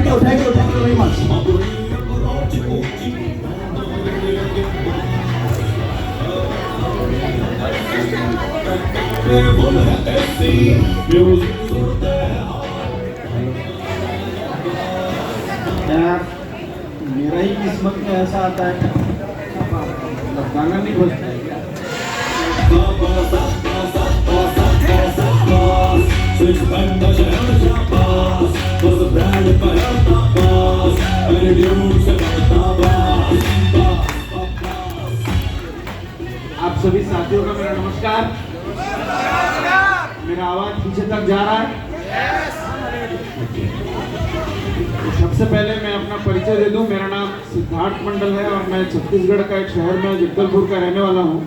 you very much. यार मेरा ही किस्मत में ऐसा आता है, गाना नहीं बजता है क्या? आप सभी साथियों का मेरा नमस्कार। मेरा आवाज पीछे तक जा रहा है? तो सबसे पहले मैं अपना परिचय दे दूं। मेरा नाम सिद्धार्थ मंडल है और मैं छत्तीसगढ़ का एक शहर में जगदलपुर का रहने वाला हूं।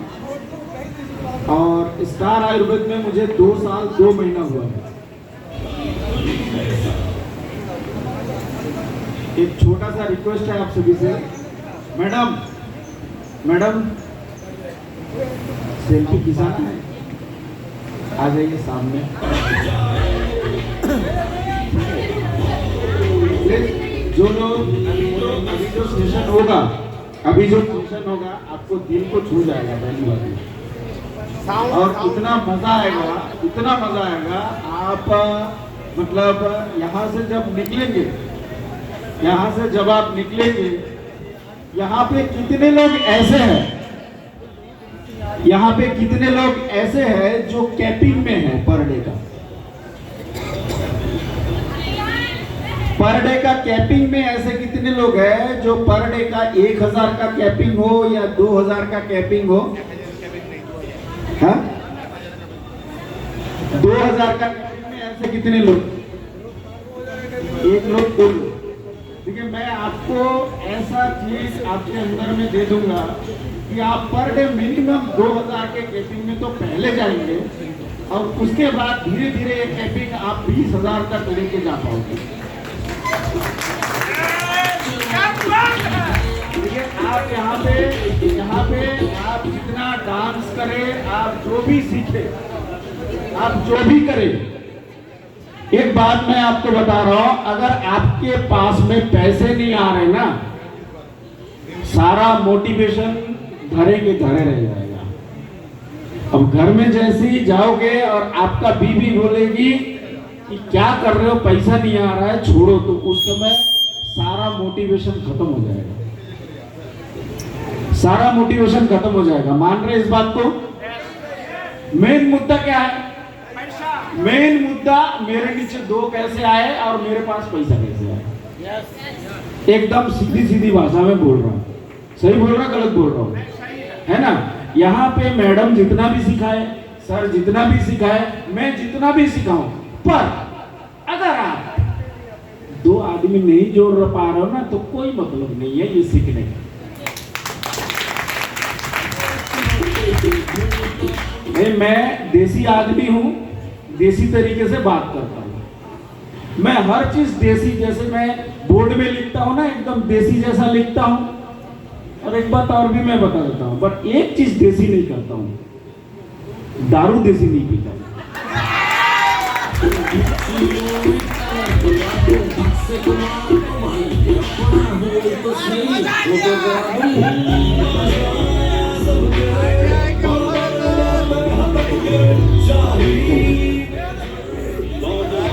और स्टार आयुर्वेद में मुझे 2 साल 2 महीना हुआ है। एक छोटा सा रिक्वेस्ट है आप सभी से, मैडम सेल्फी खिंचाना है, आ जाइए सामने। जो लोग अभी जो सेशन होगा आपको दिल को छू जाएगा पहली बात। और इतना मजा आएगा आप मतलब यहाँ से जब निकलेंगे, यहाँ पे कितने लोग ऐसे हैं जो कैपिंग में है पर डे का कैपिंग में ऐसे कितने लोग हैं जो पर डे का 1000 का कैपिंग हो या 2000 का कैपिंग हो? हाँ, 2000 का कैपिंग में ऐसे कितने लोग? 1 लोग 2 लोग। देखिए मैं आपको ऐसा चीज आपके अंदर में दे दूंगा कि आप पर डे मिनिमम 2000 के कैपिंग में तो पहले जाएंगे और उसके बाद धीरे धीरे ये कैपिंग आप 20,000 तक लेके जा पाओगे। देखिए आप यहाँ पे आप जितना डांस करें, आप जो भी सीखे, आप जो भी करें, एक बात मैं आपको बता रहा हूं, अगर आपके पास में पैसे नहीं आ रहे ना, सारा मोटिवेशन धरे के धरे रह जाएगा। अब घर में जैसे ही जाओगे और आपका बीवी बोलेगी कि क्या कर रहे हो, पैसा नहीं आ रहा है, छोड़ो, तो उस समय सारा मोटिवेशन खत्म हो जाएगा। मान रहे इस बात को? मेन मुद्दा क्या है? मेन मुद्दा मेरे नीचे 2 कैसे आए और मेरे पास पैसा कैसे आए। एकदम सीधी भाषा में बोल रहा हूँ। सही बोल रहा, गलत बोल रहा हूँ, है ना? यहाँ पे मैडम जितना भी सिखाए, सर जितना भी सिखाए, मैं जितना भी सिखाऊं, पर अगर आप 2 आदमी नहीं जोड़ पा रहे हो ना, तो कोई मतलब नहीं है ये सीखने का। मैं देसी आदमी हूं, देसी तरीके से बात करता हूं। मैं हर चीज देसी, जैसे मैं बोर्ड में लिखता हूं ना, एकदम देसी जैसा लिखता हूं। और एक बात और भी मैं बता देता हूं, बट एक चीज देसी नहीं करता हूं, दारू देसी नहीं पीता हूं।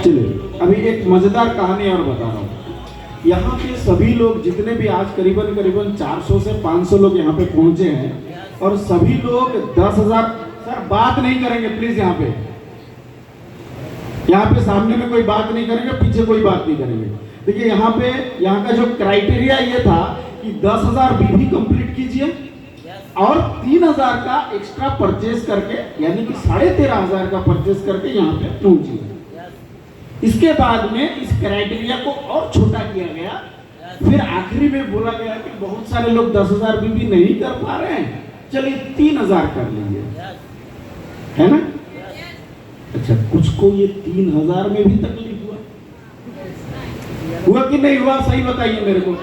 चलिए अभी एक मजेदार कहानी और बता रहा हूँ। यहाँ पे सभी लोग जितने भी आज करीबन 400 से 500 लोग यहाँ पे पहुंचे हैं और सभी लोग 10,000। सर बात नहीं करेंगे प्लीज, यहाँ पे सामने में कोई बात नहीं करेंगे, पीछे कोई बात नहीं करेंगे। देखिए यहाँ का जो क्राइटेरिया ये था कि 10,000 बीवी कंप्लीट कीजिए और 3,000 का एक्स्ट्रा परचेज करके, यानी कि 13,500 का परचेज करके यहाँ पे पहुंचिए। इसके बाद में इस क्राइटेरिया को और छोटा किया गया। फिर आखिरी में बोला गया कि बहुत सारे लोग 10,000 बीवी नहीं कर पा रहे हैं, चलिए 3,000 कर लीजिए, है ना? अच्छा, कुछ को ये 3,000 में भी तकलीफ हुआ कि नहीं हुआ? सही बताइए मेरे को,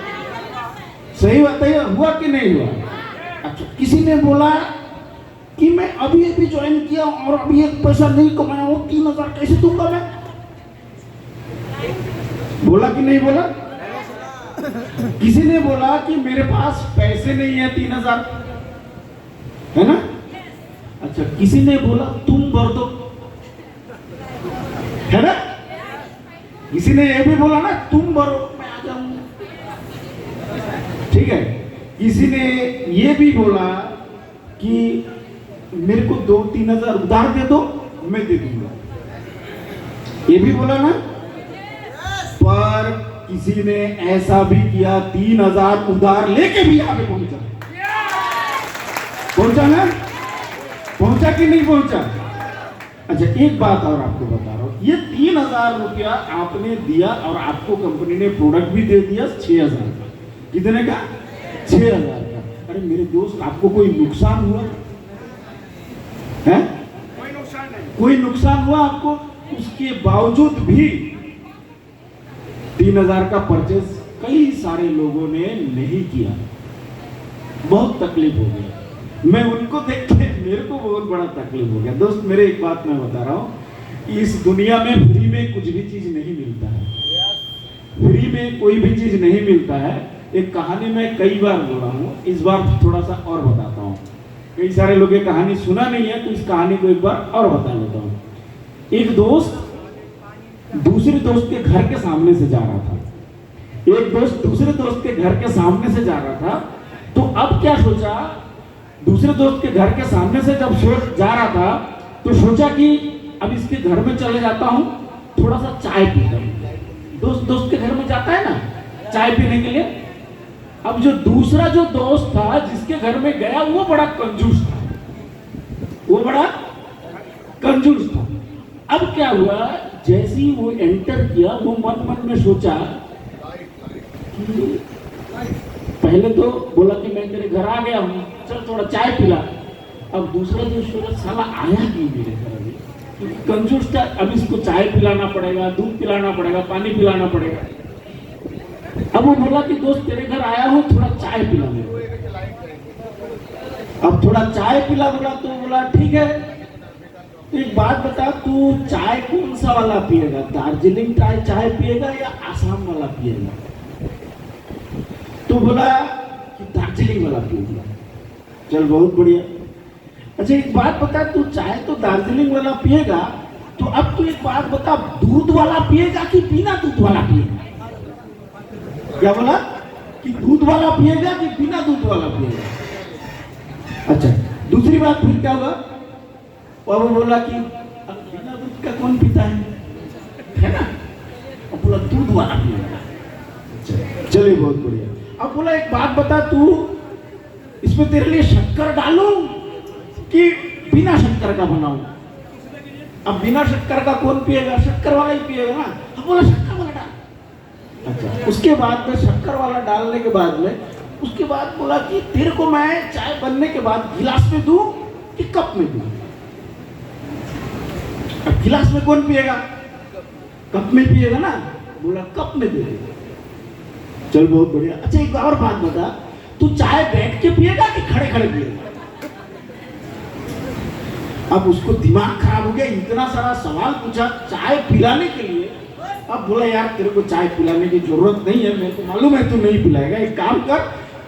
सही बताइए, हुआ कि नहीं हुआ? अच्छा, किसी ने बोला कि मैं अभी ज्वाइन किया और अभी एक पैसा नहीं कमाया, वो 3,000 कैसे दूंगा मैं? बोला कि नहीं बोला? किसी ने बोला कि मेरे पास पैसे नहीं है 3000, है ना? अच्छा, किसी ने बोला तुम भर दो, है ना? किसी ने ये भी बोला ना तुम भरो मैं आ जाऊंगा, ठीक है? किसी ने ये भी बोला कि मेरे को 2-3 हजार उधार दे दो, मैं दे दूंगा, ये भी बोला ना? पर किसी ने ऐसा भी किया 3000 उधार लेके भी यहाँ पे पहुंचा, पहुंचा ना? पहुंचा कि नहीं पहुंचा? अच्छा, एक बात और आपको बता रहा हूं, ये 3000 रुपया आपने दिया और आपको कंपनी ने प्रोडक्ट भी दे दिया 6000 का। कितने का? 6000 का। अरे मेरे दोस्त, आपको कोई नुकसान हुआ है? कोई नुकसान नहीं। कोई नुकसान हुआ आपको? उसके बावजूद भी 3000 का परचेज कई सारे लोगों ने नहीं किया, बहुत तकलीफ हो गया। मैं उनको देख के मेरे को बहुत बड़ा तकलीफ हो गया। दोस्त मेरे, एक बात मैं बता रहा हूँ, इस दुनिया में फ्री में कुछ भी चीज नहीं मिलता है, फ्री में कोई भी चीज नहीं मिलता है। एक कहानी मैं कई बार बोला हूँ, इस बार थोड़ा सा और बताता हूँ। कई सारे लोग ये कहानी सुना नहीं है, तो इस कहानी को एक बार और बता लेता हूँ। एक दोस्त दूसरे दोस्त के घर के सामने से जा रहा था, एक दोस्त दूसरे दोस्त के घर के सामने से जा रहा था। तो अब क्या सोचा, दूसरे दोस्त के घर के सामने से जब जा रहा था तो सोचा कि अब इसके घर में चले जाता हूं, थोड़ा सा चाय पीता हूं। दोस्त दोस्त के घर में जाता है ना चाय पीने के लिए। अब जो दूसरा जो दोस्त था जिसके घर में गया, वो बड़ा कंजूस था, वो बड़ा कंजूस था। अब क्या हुआ, जैसे ही वो एंटर किया, वो मन मन में सोचा कि पहले तो बोला कि मैं तेरे घर आ गया हूँ, चल थोड़ा चाय पिला। अब दूसरा जो सोचा, साला आया क्यों मेरे घर अभी, क्योंकि कंजूस था, अब इसको चाय पिलाना पड़ेगा, दूध पिलाना पड़ेगा, पानी पिलाना पड़ेगा। अब वो बोला कि दोस्त तेरे घर आया हूँ, थोड़ा चाय पिला मेरे को। अब थोड़ा चाय पिला बोला, तो बोला ठीक है, तो एक बात बता, तू चाय कौन सा वाला पिएगा, दार्जिलिंग चाय पिएगा या आसाम वाला पिएगा? तो बोला कि दार्जिलिंग वाला पिएगा। चल बहुत बढ़िया। अच्छा, एक बात बता, तू चाय तो दार्जिलिंग वाला पिएगा, तो अब तू एक बात बता, दूध वाला पिएगा कि बिना दूध वाला पिएगा? क्या बोला कि दूध वाला पिएगा कि बिना दूध वाला पिएगा? अच्छा, दूसरी बात फिर क्या हुआ, और वो बोला कि अब बिना दूध का कौन पीता है ना? अब बोला दूध वाला पिएगा। चलिए बहुत बढ़िया। अब बोला एक बात बता, तू इसमें तेरे लिए शक्कर डालूं कि बिना शक्कर का बनाऊं? अब बिना शक्कर का कौन पिएगा? शक्कर वाला ही पिएगा ना। अब बोला शक्कर वाला डाल। अच्छा, उसके बाद में शक्कर वाला डालने के बाद में, उसके बाद बोला कि तेरे को मैं चाय बनने के बाद गिलास में दूं कि कप में दूं? अब गिलास में कौन पिएगा? कप में पिएगा ना। बोला कप में दे देगा। चल बहुत बढ़िया। अच्छा, एक और बात बता, तू चाय बैठ के पिएगा कि खड़े खड़े पिएगा? अब उसको दिमाग खराब हो गया, इतना सारा सवाल पूछा चाय पिलाने के लिए। अब बोला यार तेरे को चाय पिलाने की जरूरत नहीं है, मेरे को मालूम है तू नहीं पिलाएगा, एक काम कर,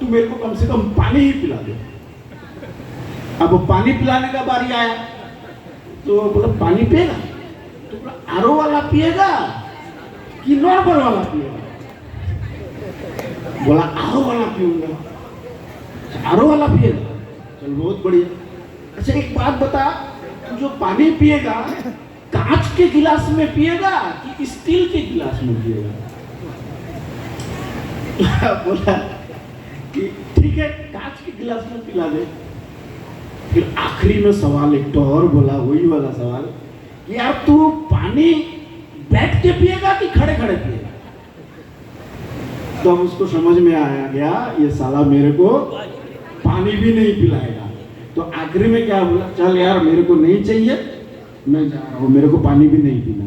तू मेरे को कम से कम पानी ही पिला दे। अब पानी पिलाने का बारी आया, तो बोला पानी पिएगा? तो बोला आरओ वाला पिएगा कि नॉर्मल वाला पिएगा? बोला आरओ वाला पीऊंगा। आरओ वाला पिएगा? चल बहुत बढ़िया। अच्छा, एक बात बता, तू जो पानी पिएगा कांच के गिलास में पिएगा कि स्टील के गिलास में पिएगा? बोला कि ठीक है, कांच के गिलास में पिला दे। फिर आखिरी में सवाल एक तो और बोला, वही वाला सवाल कि यार तू पानी बैठ के पिएगा कि खड़े खड़े पिएगा? तो अब उसको समझ में आया गया, ये साला मेरे को पानी भी नहीं पिलाएगा। तो आखिरी में क्या बोला, चल यार मेरे को नहीं चाहिए, मैं जा रहा हूं, मेरे को पानी भी नहीं पीना।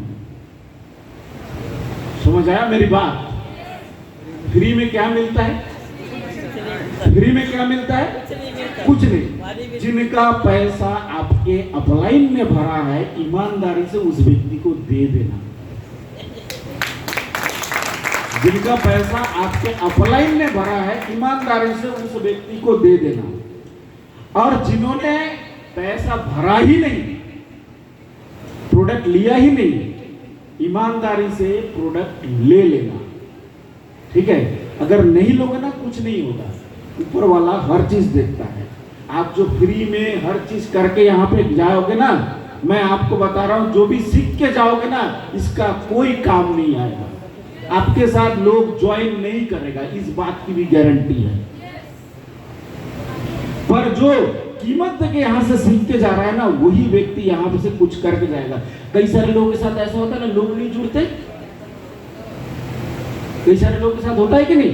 समझ आया मेरी बात? फ्री में क्या मिलता है? फ्री में क्या मिलता है? कुछ नहीं। जिनका पैसा आपके अपलाइन में भरा है, ईमानदारी से उस व्यक्ति को दे देना। जिनका पैसा आपके अपलाइन ने भरा है, ईमानदारी से उस व्यक्ति को दे देना। और जिन्होंने पैसा भरा ही नहीं, प्रोडक्ट लिया ही नहीं, ईमानदारी से प्रोडक्ट ले लेना। ठीक है, अगर नहीं लोगे ना कुछ नहीं होगा। ऊपर वाला हर चीज देखता है। आप जो फ्री में हर चीज करके यहाँ पे जाओगे ना, मैं आपको बता रहा हूं, जो भी सीख के जाओगे ना, इसका कोई काम नहीं आएगा। आपके साथ लोग ज्वाइन नहीं करेगा, इस बात की भी गारंटी है। पर जो कीमत के यहाँ से सीख के जा रहा है ना, वही व्यक्ति यहाँ पे से कुछ करके जाएगा। कई सारे लोगों के साथ ऐसा होता है ना, लोग नहीं जुड़ते। कई सारे लोगों के साथ होता है कि नहीं,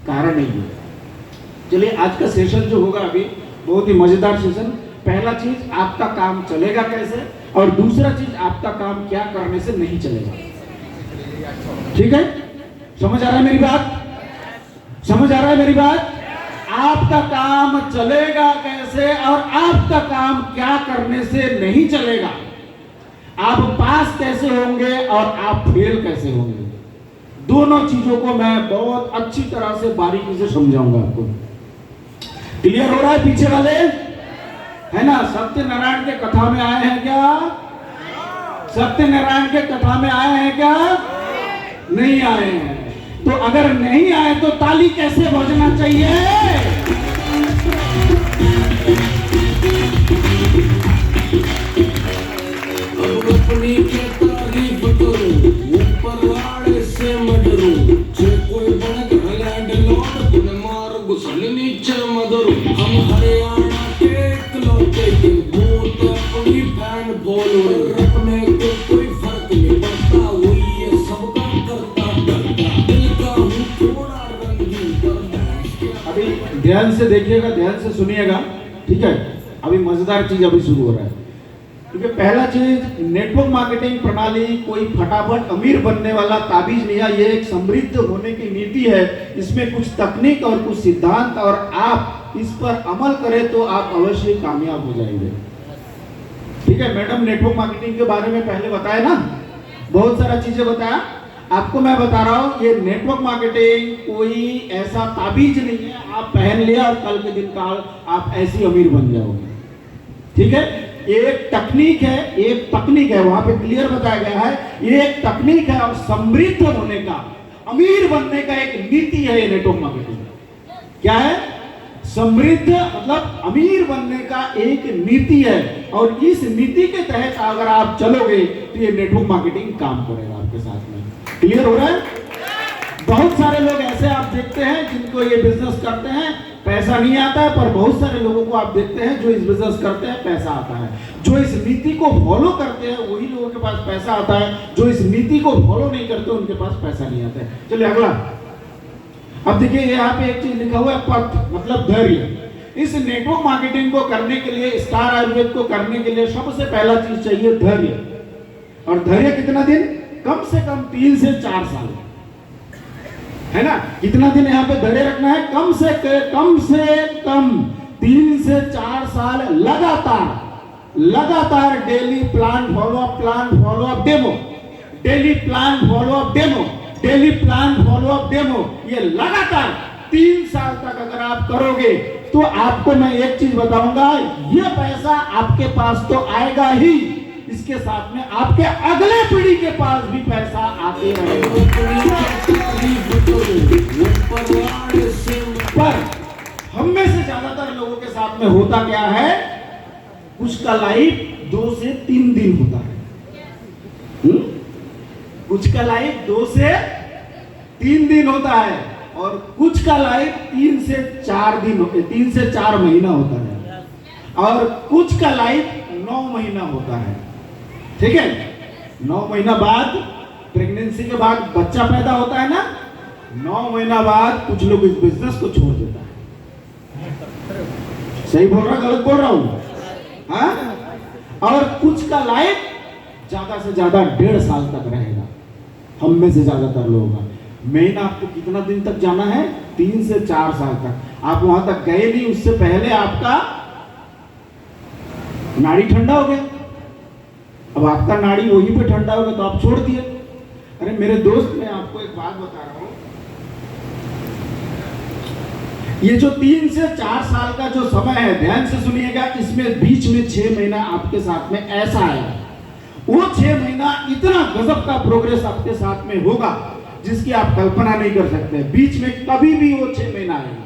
कारण नहीं है। चलिए, आज का सेशन जो होगा अभी बहुत ही मजेदार सेशन। पहला चीज, आपका काम चलेगा कैसे, और दूसरा चीज, आपका काम क्या करने से नहीं चलेगा। ठीक है, समझ आ रहा है मेरी बात? समझ आ रहा है मेरी बात? आपका काम चलेगा कैसे और आपका काम क्या करने से नहीं चलेगा। आप पास कैसे होंगे और आप फेल कैसे होंगे, दोनों चीजों को मैं बहुत अच्छी तरह से बारीकी से समझाऊंगा आपको। क्लियर हो रहा है पीछे वाले? है ना? सत्यनारायण के कथा में आए हैं क्या? सत्यनारायण के कथा में आए हैं क्या? नहीं आए हैं। तो अगर नहीं आए तो ताली कैसे बजना चाहिए? अपनी के तारीफ करो, ऊपर वाले से मडरो, जो कोई बन लैंड लॉर्ड उन मार घुसल नीचे मदरो। हम हरियाणा के इकलौते के भूत अपनी फैन फॉलोअर, अपने को कोई फर्क नहीं पड़ता, वही ये सबका करता करता, दिल का हूँ थोड़ा रंगीन करता। अभी ध्यान से देखिएगा, ध्यान से सुनिएगा। ठीक है, अभी मजेदार चीज अभी शुरू हो रहा है। क्योंकि पहला चीज, नेटवर्क मार्केटिंग प्रणाली कोई फटाफट अमीर बनने वाला ताबीज नहीं है। ये एक समृद्ध होने की नीति है। इसमें कुछ तकनीक और कुछ सिद्धांत, और आप इस पर अमल करें तो आप अवश्य कामयाब हो जाएंगे। ठीक है, मैडम नेटवर्क मार्केटिंग के बारे में पहले बताया ना, बहुत सारा चीजें बताया। आपको मैं बता रहा हूं, ये नेटवर्क मार्केटिंग कोई ऐसा ताबीज नहीं है आप पहन लिया और कल के दिन काल आप ऐसी अमीर बन जाओगे। ठीक है, एक तकनीक है, एक तकनीक है, वहां पे क्लियर बताया गया है। ये एक तकनीक है और समृद्ध होने का, अमीर बनने का एक नीति है ये नेटवर्क मार्केटिंग। क्या है? समृद्ध मतलब अमीर बनने का एक नीति है, और इस नीति के तहत अगर आप चलोगे तो ये नेटवर्क मार्केटिंग काम करेगा आपके साथ में। क्लियर हो रहा है? बहुत सारे लोग ऐसे आप देखते हैं जिनको ये बिजनेस करते हैं, पैसा नहीं आता है, पर बहुत सारे लोगों को आप देखते हैं जो इस बिजनेस करते हैं, पैसा आता है। जो इस नीति को फॉलो करते हैं वही लोगों के पास पैसा आता है, जो इस नीति को फॉलो नहीं करते उनके पास पैसा नहीं आता है। चलिए अगला। अब देखिए, यहाँ पे एक चीज लिखा हुआ है, पथ मतलब धैर्य। इस नेटवर्क मार्केटिंग को करने के लिए, स्टार आयुर्वेद को करने के लिए सबसे पहला चीज चाहिए धैर्य। और धैर्य कितना दिन? कम से कम 3 से 4 साल, है ना? कितना दिन यहाँ पे धैर्य रखना है? कम से कम 3 से 4 साल लगातार daily plan follow up demo, daily plan follow up demo, daily plan follow up demo. ये लगातार 3 साल तक अगर आप करोगे तो आपको मैं एक चीज बताऊंगा, ये पैसा आपके पास तो आएगा ही, इसके साथ में आपके अगले पीढ़ी के पास भी पैसा आते रहेगा। पर हम में से ज्यादातर लोगों के साथ में होता क्या है, कुछ का लाइफ 2 से 3 दिन होता है। कुछ का लाइफ 2 से 3 दिन होता है, और कुछ का लाइफ 3 से 4 दिन, 3 से 4 महीना होता है, और कुछ का लाइफ 9 महीना होता है। ठीक है, 9 महीना बाद प्रेगनेंसी के बाद बच्चा पैदा होता है ना, 9 महीना बाद कुछ लोग इस बिजनेस को छोड़ देता है। सही बोल रहा, गलत बोल रहा हूं? हाँ? और कुछ का लाइफ ज्यादा से ज्यादा 1.5 साल तक रहेगा। हम में से ज्यादातर लोगों का मेन, आपको कितना दिन तक जाना है? 3 से 4 साल तक। आप वहां तक गए नहीं, उससे पहले आपका नाड़ी ठंडा हो गया। अब आपका नाड़ी वहीं पे ठंडा हो गया तो आप छोड़ दिए। अरे मेरे दोस्त, मैं आपको एक बात बता रहा हूं, ये जो 3 से 4 साल का जो समय है, ध्यान से सुनिएगा, इसमें बीच में 6 महीना आपके साथ में ऐसा आया, वो 6 महीना इतना गजब का प्रोग्रेस आपके साथ में होगा जिसकी आप कल्पना नहीं कर सकते। बीच में कभी भी वो 6 महीना आएगा,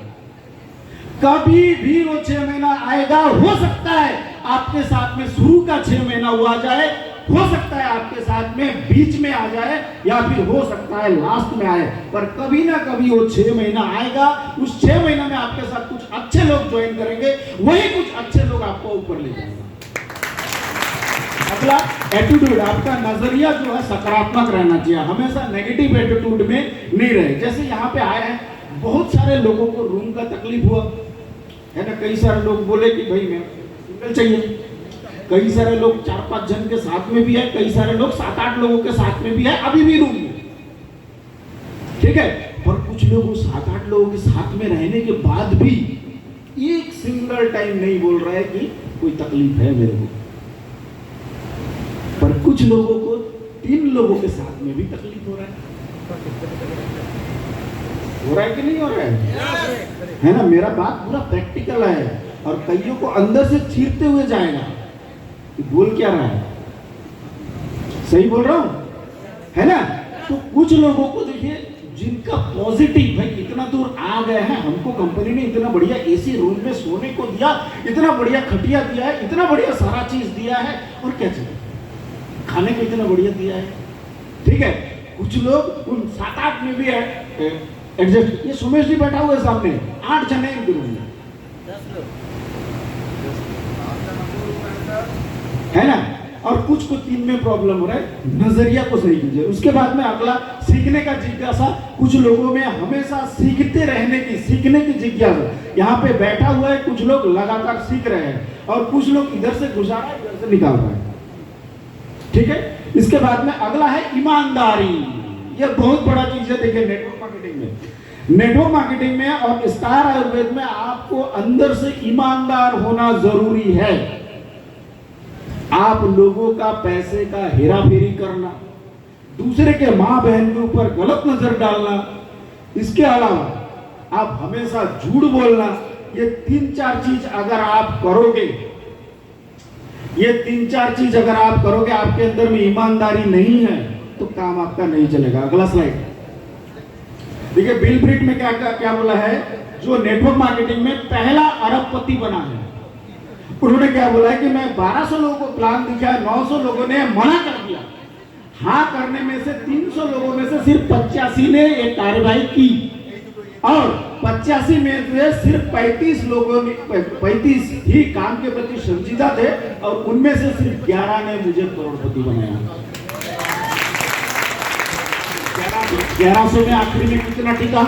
कभी भी वो 6 महीना आएगा। हो सकता है आपके साथ में शुरू का 6 महीना हुआ जाए, हो सकता है आपके साथ में बीच में आ जाए, या फिर हो सकता है लास्ट में आए, पर कभी ना कभी वो 6 महीना आएगा। उस 6 महीना में आपके साथ कुछ अच्छे लोग ज्वाइन करेंगे, वही कुछ अच्छे लोग आपको ऊपर ले जाएंगे। अगला एटीट्यूड, आपका नजरिया जो है सकारात्मक रहना चाहिए, हमेशा नेगेटिव एटीट्यूड में नहीं रहे। जैसे यहाँ पे आए हैं, बहुत सारे लोगों को रूम का तकलीफ हुआ है ना, कई सारे लोग बोले कि भाई मैं सिंगल चाहिए, कई सारे लोग 4-5 जन के साथ में भी है, कई सारे लोग 7-8 लोगों के साथ में भी है, अभी भी रूम में, ठीक है। पर कुछ लोग 7-8 लोगों के साथ में रहने के बाद भी एक सिंगल टाइम नहीं बोल रहा है कि कोई तकलीफ है मेरे को। पर कुछ लोगों को 3 लोगों के साथ में भी तकलीफ हो रहा है कि नहीं हो रहा है ना। मेरा बात पूरा प्रैक्टिकल है, और कईयों को अंदर से चीरते हुए जाएगा कि बोल क्या रहा है, सही बोल रहा हूं है ना। तो कुछ लोगों को देखिए, जिनका पॉजिटिव, भाई इतना दूर आ गए हैं, हमको कंपनी ने इतना बढ़िया एसी रूम में सोने को दिया, इतना बढ़िया खटिया दिया है, इतना बढ़िया सारा चीज दिया है, और क्या चाहिए, खाने को इतना बढ़िया दिया है, ठीक है। कुछ लोग उन 7-8 में भी है एडजस्ट। ये सुमेश जी बैठा हुआ है सामने, 8 जने इनके रूम में, है ना। और कुछ को 3 में प्रॉब्लम हो रहा है। नजरिया को सही कीजिए। उसके बाद में अगला, सीखने का जिज्ञासा। कुछ लोगों में हमेशा सीखते रहने की, सीखने की जिज्ञासा। यहाँ पे बैठा हुआ है, कुछ लोग लगातार सीख रहे हैं, और कुछ लोग इधर से घुसा रहा है, इधर से निकाल रहा है, ठीक है। इसके बाद में अगला है ईमानदारी। ये बहुत बड़ा चीज है। देखिए नेटवर्क मार्केटिंग में और स्टार आयुर्वेद में आपको अंदर से ईमानदार होना जरूरी है। आप लोगों का पैसे का हेरा फेरी करना, दूसरे के माँ बहन के ऊपर गलत नजर डालना, इसके अलावा आप हमेशा झूठ बोलना, ये 3-4 चीज अगर आप करोगे, ये 3-4 चीज अगर आप करोगे, आपके अंदर में ईमानदारी नहीं है, तो काम आपका नहीं चलेगा। अगला स्लाइड देखिए। बिल ब्रिट में क्या बोला है, जो नेटवर्क मार्केटिंग में पहला अरबपति बना है, उन्होंने क्या बोला है कि मैं 1200 लोगों को प्लान दिखाया, 900 लोगों ने मना कर दिया, हाँ करने में से 300 लोगों में से सिर्फ 85 ने एक कार्यवाही की, और 85 में से सिर्फ 35 लोगों ने 35 ही काम के प्रति संजीदा थे, और उनमें से सिर्फ 11 ने मुझे करोड़पति बनाया। 1100 में आखिर में कितना टिका,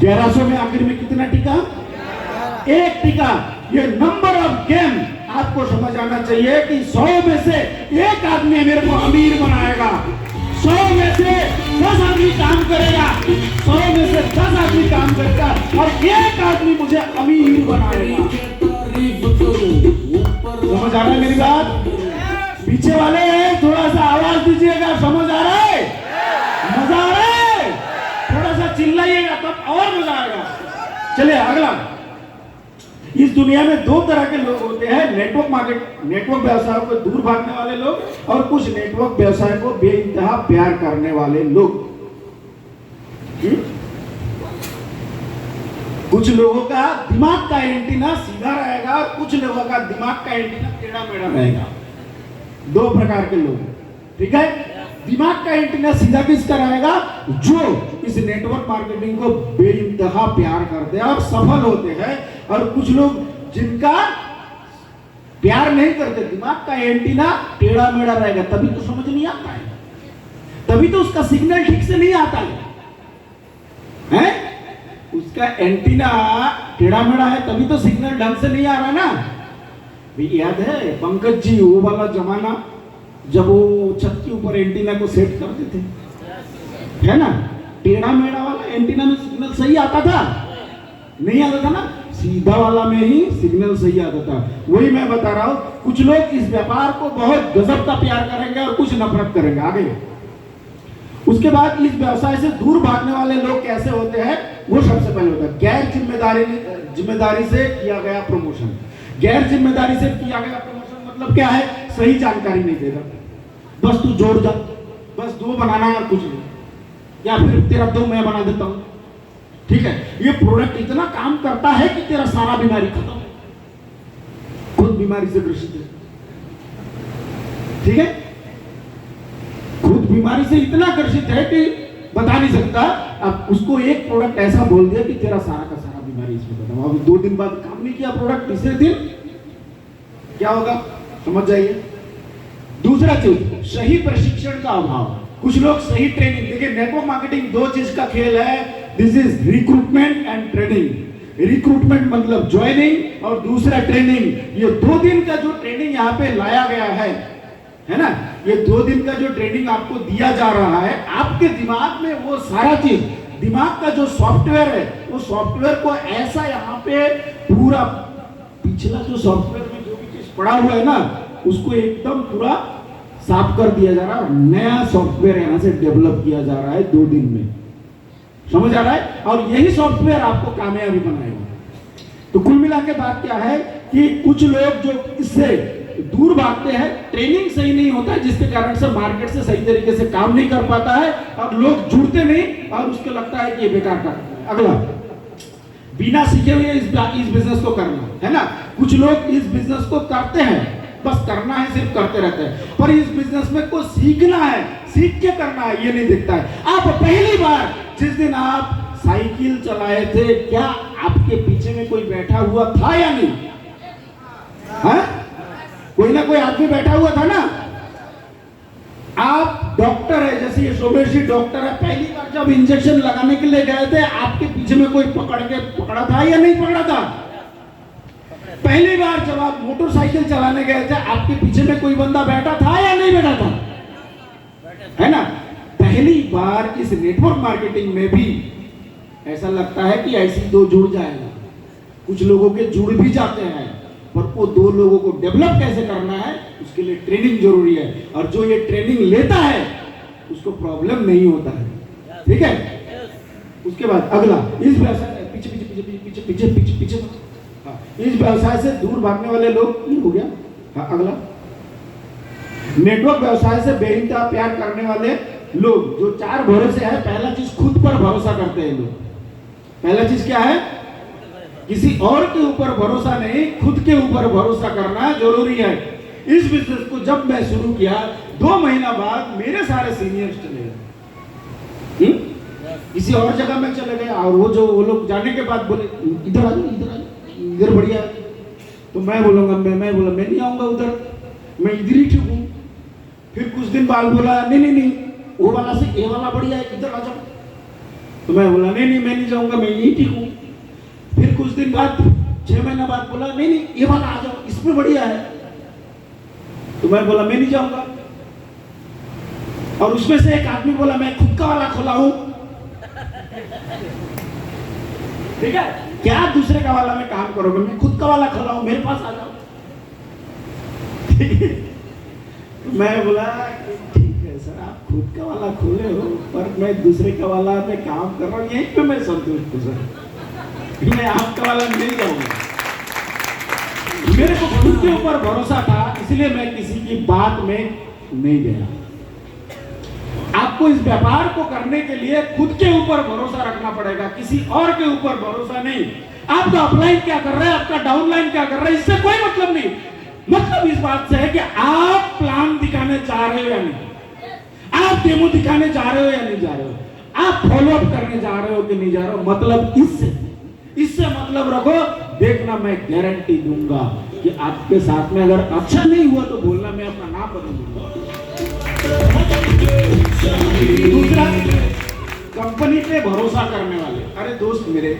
1100 में आखिर में कितना टिका, 1 टिका। ये नंबर ऑफ गेम आपको समझ आना चाहिए कि 100 में से 1 आदमी मेरे को अमीर बनाएगा, 100 में से 10 आदमी काम करेगा, 100 में से 10 आदमी काम करेगा, और 1 आदमी मुझे अमीर बनाएगा। समझ आ रहा है मेरी बात? पीछे वाले थोड़ा सा आवाज दीजिएगा, समझ आ रहा है, मजा आ रहा है, थोड़ा सा चिल्लाइएगा तब और मजा आएगा। चलिए अगला। इस दुनिया में 2 तरह के लोग होते हैं, नेटवर्क व्यवसाय को दूर भागने वाले लोग, और कुछ नेटवर्क व्यवसाय को बेइंतहा प्यार करने वाले लोग। कुछ लोगों का दिमाग का एंटीना सीधा रहेगा, और कुछ लोगों का दिमाग का एंटीना टेढ़ा मेढ़ा रहेगा। 2 प्रकार के लोग, ठीक है। दिमाग का एंटीना सीधा किसका रहेगा, जो इस नेटवर्क मार्केटिंग को बेइंतहा प्यार करते हैं और सफल होते हैं, और कुछ लोग जिनका प्यार नहीं करते, दिमाग का एंटीना टेढ़ा मेढ़ा रहेगा, तभी तो समझ नहीं आता है, तभी तो उसका सिग्नल ठीक से नहीं आता है? उसका एंटीना टेढ़ा मेढ़ा है, तभी तो सिग्नल ढंग से नहीं आ रहा ना। याद है पंकज जी, वो वाला जमाना जब वो छत के ऊपर एंटीना को सेट करते थे, है ना, टेढ़ा मेढ़ा वाला एंटीना में सिग्नल सही आता था? नहीं आता था ना, सीधा वाला में ही सिग्नल सही आता था। वही मैं बता रहा हूं, कुछ लोग इस व्यापार को बहुत गजब का प्यार करेंगे और कुछ नफरत करेंगे। आगे उसके बाद इस व्यवसाय से दूर भागने वाले लोग कैसे होते हैं, वो सबसे पहले होता है गैर जिम्मेदारी से किया गया प्रमोशन। गैर जिम्मेदारी से किया गया प्रमोशन मतलब क्या है, सही जानकारी नहीं देगा, बस तू जोड़ जा, बस 2 बनाना है और कुछ नहीं, या फिर तेरा 2 मैं बना देता हूं, ठीक है। ये प्रोडक्ट इतना काम करता है कि तेरा सारा बीमारी खत्म है, खुद बीमारी से ग्रसित है, ठीक है, खुद बीमारी से इतना ग्रसित है कि बता नहीं सकता। अब उसको एक प्रोडक्ट ऐसा बोल दिया कि तेरा सारा का सारा बीमारी इसमें खत्म। अब 2 दिन बाद काम नहीं किया प्रोडक्ट, तीसरे दिन क्या होगा समझ जाइए। दूसरा चीज, सही प्रशिक्षण का अभाव। कुछ लोग सही ट्रेनिंग, देखिए नेटवर्क मार्केटिंग 2 चीज का खेल है, this is recruitment and training. Recruitment मतलब ज्वाइनिंग और दूसरा ट्रेनिंग। ये 2 दिन का जो ट्रेनिंग यहाँ पे लाया गया है ना, ये 2 दिन का जो ट्रेनिंग आपको दिया जा रहा है, आपके दिमाग में वो सारा चीज, दिमाग का जो सॉफ्टवेयर है, वो सॉफ्टवेयर को ऐसा यहाँ पे पूरा पिछला जो सॉफ्टवेयर में जो भी चीज पड़ा हुआ है ना, उसको एकदम पूरा साफ कर दिया जा रहा है, नया सॉफ्टवेयर यहाँ से डेवलप किया जा रहा है 2 दिन में, समझ आ रहा है। और यही सॉफ्टवेयर आपको कामयाबी बनाएगा। तो कुल मिला के बात क्या है कि कुछ लोग जो इससे दूर भागते हैं, ट्रेनिंग सही नहीं होता है, जिसके कारण से मार्केट से सही तरीके से काम नहीं कर पाता है और लोग जुड़ते नहीं और उसको लगता है कि ये बेकार का है। अगला, बिना सीखे हुए इस बिजनेस को करना है ना। कुछ लोग इस बिजनेस को करते हैं, बस करना है, सिर्फ करते रहते हैं, पर इस बिजनेस में को सीखना है, सीख के करना है, ये नहीं दिखता है। आप पहली बार जिस दिन आप साइकिल चलाए थे, क्या आपके पीछे में कोई बैठा हुआ था या नहीं? है? कोई ना कोई आदमी बैठा हुआ था ना। आप डॉक्टर है, जैसे ये सोमेश जी डॉक्टर है, पहली बार जब इंजेक्शन लगाने के लिए गए थे, आपके पीछे में कोई पकड़ा था या नहीं पकड़ा था? पहली बार जब आप मोटरसाइकिल चलाने गए थे, आपके पीछे में कोई बंदा बैठा था या नहीं बैठा था? है ना। पहली बार इस नेटवर्क मार्केटिंग में भी ऐसा लगता है कि ऐसी 2 जुड़ जाएगा। कुछ लोगों के जुड़ भी जाते हैं, पर वो 2 लोगों को डेवलप कैसे करना है, उसके लिए ट्रेनिंग जरूरी है। और जो ये ट्रेनिंग लेता है उसको प्रॉब्लम नहीं होता है, ठीक है। उसके बाद अगला, इस व्यवसाय पीछे पीछे पीछे पीछे पीछे पीछे पीछे इस व्यवसाय से दूर भागने वाले लोग, हो गया। हाँ, अगला, नेटवर्क व्यवसाय से बेइंतहा प्यार करने वाले लोग। जो 4 भरोसे है, पहला चीज खुद पर भरोसा करते हैं लोग। पहला चीज क्या है, किसी और के ऊपर भरोसा नहीं, खुद के ऊपर भरोसा करना जरूरी है। इस बिजनेस को जब मैं शुरू किया, 2 महीना बाद मेरे सारे सीनियर्स चले गए, किसी और जगह में चले गए, और वो लोग जाने के बाद बोले इधर आ जाओ, इधर बढ़िया है। तो मैं बोलूंगा, मैं बोला मैं नहीं आऊंगा उधर, मैं इधर ही ठीक हूँ। फिर कुछ दिन बाद बोला नहीं, वो वाला से ये वाला बढ़िया है, इधर आ जाओ। तो मैं बोला नहीं, मैं नहीं जाऊंगा, मैं यही ठीक हूँ। फिर कुछ दिन बाद, 6 महीना बाद बोला नहीं, ये वाला आ जाओ, इसमें बढ़िया है। तो मैं बोला मैं नहीं जाऊंगा। और उसमें से एक आदमी बोला मैं खुद का वाला खोला हूं, ठीक है, क्या दूसरे का वाला में काम करोगे, मैं खुद का वाला खोला हूं, मेरे पास आ जाओ। मैं बोला ठीक है सर, आप खुद का वाला खोले हो, पर मैं दूसरे का वाला में काम कर रहा हूं, यहीं पे मैं संतुष्ट हूं सर, मैं आपका वाला नहीं जाऊंगा। मेरे को खुद के ऊपर भरोसा था, इसलिए मैं किसी की बात में नहीं गया। आपको इस व्यापार को करने के लिए खुद के ऊपर भरोसा रखना पड़ेगा, किसी और के ऊपर भरोसा नहीं। आप तो अपलाइन क्या कर रहे हैं, आपका डाउनलाइन क्या कर रहा है, इससे कोई मतलब नहीं। मतलब इस बात से है कि आप प्लान दिखाने जा रहे हो या नहीं, आप डेमो दिखाने जा रहे हो या नहीं जा रहे हो, आप फॉलो अप करने जा रहे हो कि नहीं जा रहे हो। मतलब इससे मतलब रखो, देखना मैं गारंटी दूंगा कि आपके साथ में अगर अच्छा नहीं हुआ तो बोलना, मैं अपना नाम बदल दूंगा। दूसरा, कंपनी पे भरोसा करने वाले। अरे दोस्त मेरे,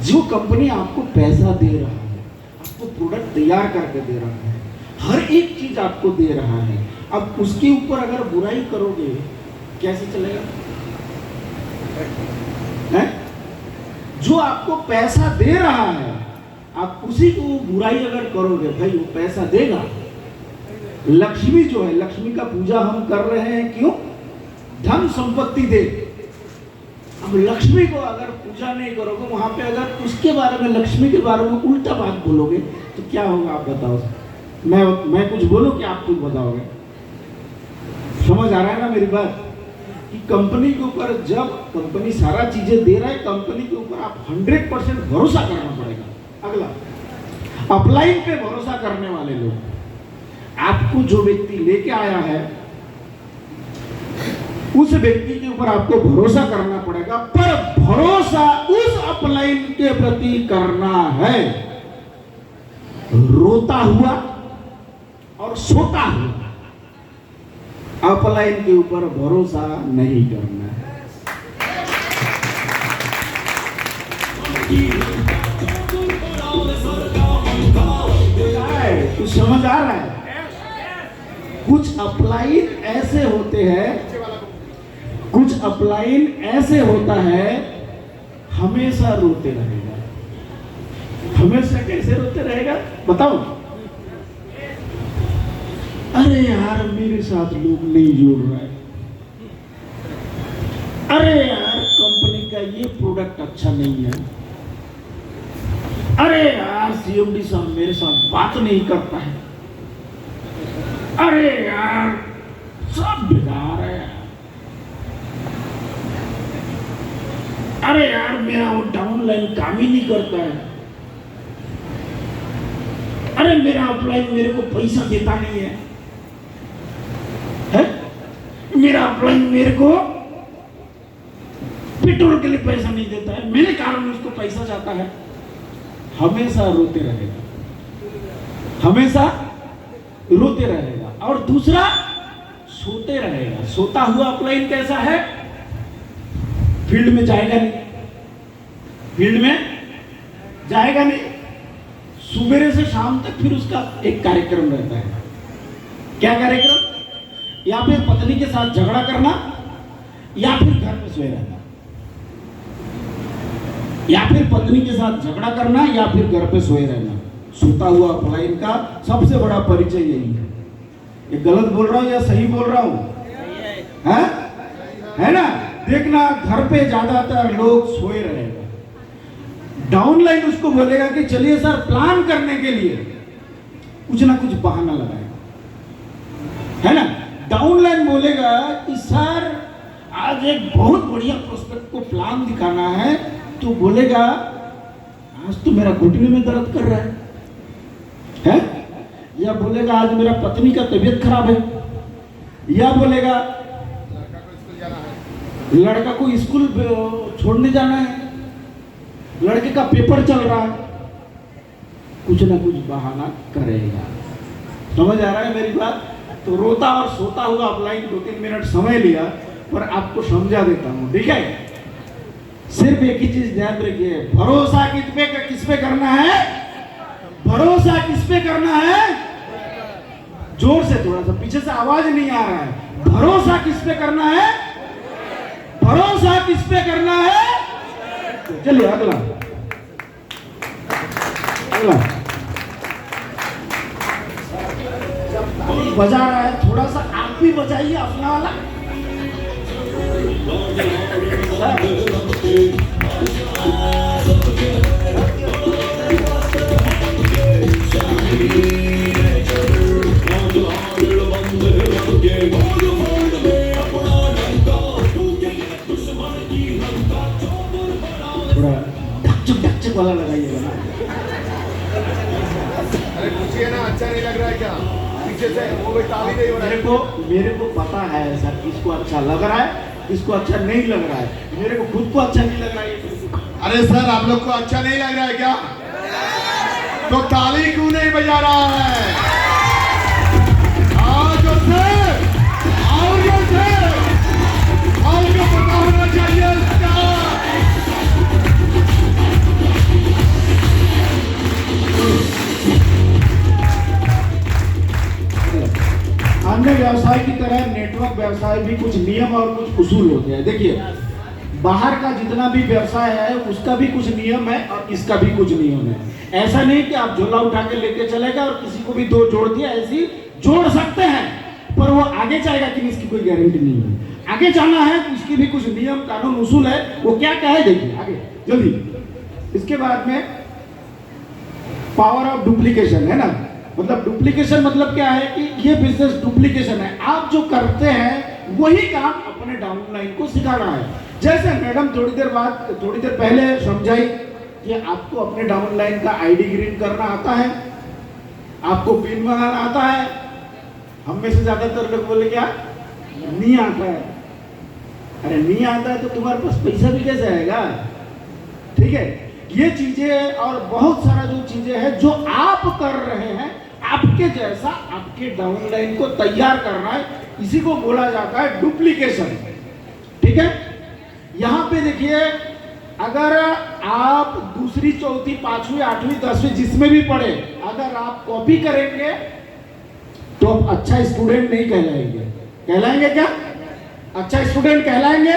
जो कंपनी आपको पैसा दे रहा है, आपको प्रोडक्ट तैयार करके दे रहा है, हर एक चीज आपको दे रहा है, अब उसके ऊपर अगर बुराई करोगे कैसे चलेगा? है? जो आपको पैसा दे रहा है, आप उसी को बुराई अगर करोगे, भाई वो पैसा देगा। लक्ष्मी जो है, लक्ष्मी का पूजा हम कर रहे हैं क्यों? धन संपत्ति दे। अब लक्ष्मी को अगर पूजा नहीं करोगे, वहां पे अगर उसके बारे में, लक्ष्मी के बारे में उल्टा बात बोलोगे तो क्या होगा आप बताओ। मैं कुछ बोलूं कि आप कुछ बताओगे? समझ आ रहा है ना मेरी बात? कि कंपनी के ऊपर, जब कंपनी सारा चीजें दे रहा है, कंपनी के ऊपर आप 100% भरोसा करना पड़ेगा। अगला, अपलाइन पे भरोसा करने वाले लोग, आपको जो व्यक्ति लेके आया है उस व्यक्ति के ऊपर आपको भरोसा करना पड़ेगा, पर भरोसा उस अपलाइन के प्रति करना है रोता हुआ और सोता हुआ। अपलाइन के ऊपर भरोसा नहीं करना है। कुछ समझ आ रहा है? कुछ अपलाइन ऐसे होते हैं, कुछ अपलाइन ऐसे होता है हमेशा रोते रहेगा। हमेशा कैसे रोते रहेगा बताओ? अरे यार मेरे साथ लोग नहीं जुड़ रहा है, अरे यार कंपनी का ये प्रोडक्ट अच्छा नहीं है, अरे यार सीएमडी साहब मेरे साथ बात नहीं करता है, अरे यार सब बेकार है, अरे यार मेरा वो डाउनलाइन काम ही नहीं करता है, अरे मेरा अपलाइन मेरे को पैसा देता नहीं है, मेरा अपलाइन मेरे को पेट्रोल के लिए पैसा नहीं देता है, मेरे कारण उसको पैसा जाता है। हमेशा रोते रहेगा, हमेशा रोते रहेगा। और दूसरा, सोते रहेगा। सोता हुआ अपलाइन कैसा है? फील्ड में जाएगा नहीं, फील्ड में जाएगा नहीं, सुबह से शाम तक फिर उसका एक कार्यक्रम रहता है। क्या कार्यक्रम? या फिर पत्नी के साथ झगड़ा करना, या फिर घर में सोए रहना, या फिर पत्नी के साथ झगड़ा करना, या फिर घर पे सोए रहना। सोता हुआ अपलाइन का सबसे बड़ा परिचय यही है। ये गलत बोल रहा हूं या सही बोल रहा हूं? है ना? देखना घर पे ज्यादातर लोग सोए रहेगा। डाउनलाइन उसको बोलेगा कि चलिए सर प्लान करने के लिए, कुछ ना कुछ बहाना लगाएगा, है ना? डाउनलाइन बोलेगा कि सर आज एक बहुत बढ़िया प्रोस्पेक्ट को प्लान दिखाना है, तो बोलेगा आज तो मेरा घुटने में दर्द कर रहा है? या बोलेगा आज मेरा पत्नी का तबीयत खराब है, या बोलेगा लड़का को स्कूल छोड़ने जाना है, लड़के का पेपर चल रहा है, कुछ ना कुछ बहाना करेगा। समझ आ रहा है मेरी बात? तो रोता और सोता हुआ अपलाइन 2-3 मिनट समय लिया, पर आपको समझा देता हूं, ठीक है? सिर्फ एक ही चीज ध्यान रखिए, भरोसा किस पे करना है? भरोसा किस पे करना है? जोर से, थोड़ा सा पीछे से आवाज नहीं आ रहा है। भरोसा किस पे करना है? भरोसा किस पे करना है? तो चलिए अगला, अगला बजा रहा है, थोड़ा सा आप भी बजाइए अपना वाला। थोड़ा ढकचक वाला लगाइएगा ना। अरे पूछिए ना, अच्छा नहीं लग रहा है क्या? पीछे से वो कोई ताली नहीं हो रहा है। मेरे को पता है सर, किसको अच्छा लग रहा है, किसको अच्छा नहीं लग रहा है। मेरे को खुद को अच्छा नहीं लग रहा है। अरे सर आप लोग को अच्छा नहीं लग रहा है क्या? तो ताली क्यों नहीं बजा रहा है? आओ जो से, आओ जो से, आओ जो पता होना चाहिए इसका। अन्य व्यवसाय की तरह नेटवर्क व्यवसाय भी कुछ नियम और कुछ उसूल होते हैं। देखिए, बाहर का जितना भी व्यवसाय है उसका भी कुछ नियम है और इसका भी कुछ नियम है। ऐसा नहीं कि आप झोला उठा के लेके चले गए और किसी को भी दो जोड़ दिया, ऐसी जोड़ सकते हैं पर वो आगे जाएगा कि नहीं इसकी कोई गारंटी नहीं है। आगे जाना है तो उसकी भी कुछ नियम कानून उसूल है, वो क्या क्या है देखिए आगे जल्दी। इसके बाद में पावर ऑफ डुप्लीकेशन है ना, मतलब डुप्लीकेशन मतलब क्या है कि ये बिजनेस डुप्लीकेशन है, आप जो करते हैं वही काम अपने डाउनलाइन को सिखाना है। जैसे मैडम थोड़ी देर पहले समझाई कि आपको अपने डाउनलाइन का आईडी ग्रीन करना आता है, आपको पिन बनाना आता है। हम में से ज्यादातर लोग बोले क्या नहीं आता है। अरे नहीं आता है तो तुम्हारे पास पैसा भी कैसे आएगा? ठीक है, ये चीजें और बहुत सारा जो चीजें हैं जो आप कर रहे हैं, आपके जैसा आपके डाउनलाइन को तैयार करना है, इसी को बोला जाता है डुप्लीकेशन। ठीक है, यहां पे देखिए, अगर आप दूसरी, चौथी, पांचवी, आठवीं, 10वीं जिसमें भी पढ़े, अगर आप कॉपी करेंगे तो आप अच्छा स्टूडेंट नहीं कहलाएंगे। कहलाएंगे क्या? अच्छा स्टूडेंट कहलाएंगे?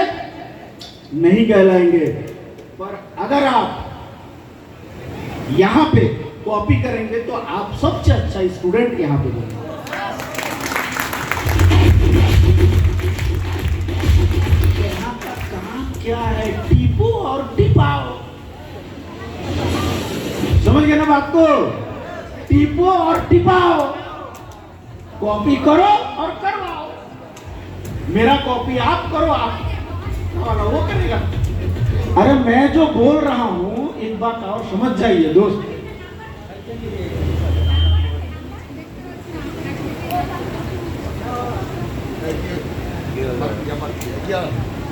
नहीं कहलाएंगे। पर अगर आप यहां पे कॉपी करेंगे तो आप सबसे अच्छा स्टूडेंट यहां पे बनेंगे। यहां का काम क्या है? टिपो और टिपाओ। समझ गए ना बात को? टिपो और टिपाओ, कॉपी करो और करवाओ। मेरा कॉपी आप करो, आप वाला वो करेगा। अरे मैं जो बोल रहा हूं, एक बात और समझ जाइए दोस्त।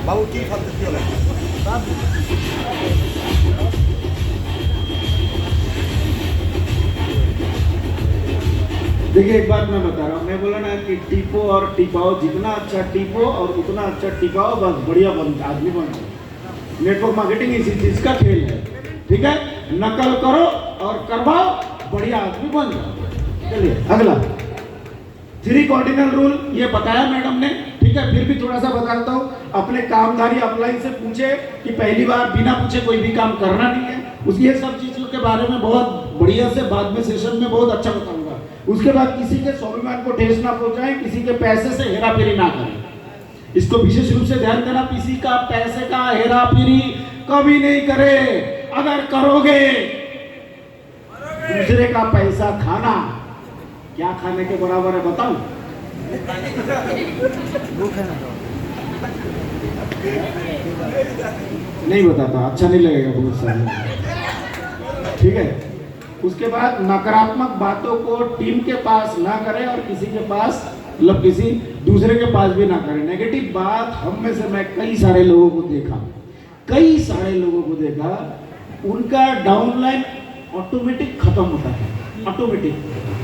बाबू की खाते देखिए एक बात मैं बता रहा हूँ, मैं बोला ना कि टिपो और टिपाओ, जितना अच्छा टिपो और उतना अच्छा टिपाओ, बस बढ़िया आदमी बन जाए। नेटवर्क मार्केटिंग इसी चीज का खेल है। ठीक है, नकल करो और करवाओ, बढ़िया आदमी बन जाओ। चलिए अगला 3 कार्डिनल रूल ये बताया मैडम ने। ठीक है, फिर भी थोड़ा सा बता देता हूँ। अपने कामधारी अपलाइन से पूछे कि पहली बार बिना पूछे कोई भी काम करना नहीं है। उसकी ये सब चीजों के बारे में बहुत बढ़िया से बाद में सेशन में बहुत अच्छा बताऊंगा। उसके बाद किसी के स्वाभिमान को ठेस ना पहुंचाए, किसी के पैसे से हेराफेरी ना करें। इसको विशेष रूप से ध्यान देना, किसी का पैसे का हेराफेरी कभी नहीं करे। अगर करोगे दूसरे का पैसा खाना क्या खाने के बराबर है बताऊं? नहीं बताता, अच्छा नहीं लगेगा बहुत सारे। ठीक है, उसके बाद नकारात्मक बातों को टीम के पास ना करें और किसी के पास, मतलब किसी दूसरे के पास भी ना करें। नेगेटिव बात हम में से मैं कई सारे लोगों को देखा, उनका डाउनलाइन ऑटोमेटिक खत्म होता है।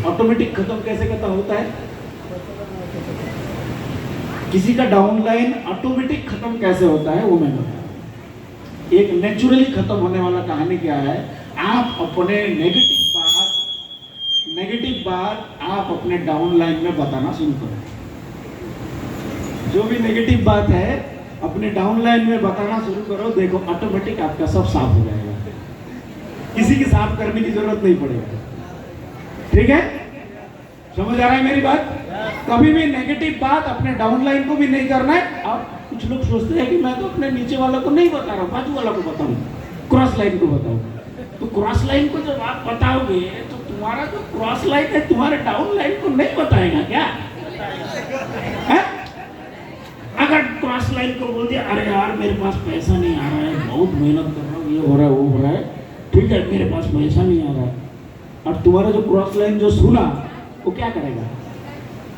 ऑटोमेटिक खत्म कैसे होता है? किसी का डाउनलाइन ऑटोमेटिक खत्म कैसे होता है वो मैं बताऊं। एक नेचुरली खत्म होने वाला कहानी क्या है? आप अपने नेगेटिव बात आप अपने डाउनलाइन में बताना शुरू करो। जो भी नेगेटिव बात है अपने डाउनलाइन में बताना शुरू करो, देखो ऑटोमेटिक आपका सब साफ हो जाएगा, किसी की साफ करने की जरूरत नहीं पड़ेगा। ठीक है, समझ आ रहा है मेरी बात? कभी भी नेगेटिव बात अपने डाउनलाइन को भी नहीं करना है। और कुछ लोग सोचते हैं कि मैं तो अपने नीचे वालों को नहीं बता रहा हूँ, बाजू वाला को बताऊँ, क्रॉस लाइन को बताऊँ। तो क्रॉस लाइन को जब आप बताओगे तो तुम्हारा जो क्रॉस लाइन है तुम्हारे डाउन लाइन को नहीं बताएगा क्या? है? अगर क्रॉस लाइन को बोल दिया, अरे यार मेरे पास पैसा नहीं आ रहा है, बहुत मेहनत कर रहा हूँ, ये हो रहा है वो हो रहा है, ठीक है मेरे पास पैसा नहीं आ रहा है, और तुम्हारा जो क्रॉस लाइन जो सुना वो क्या करेगा?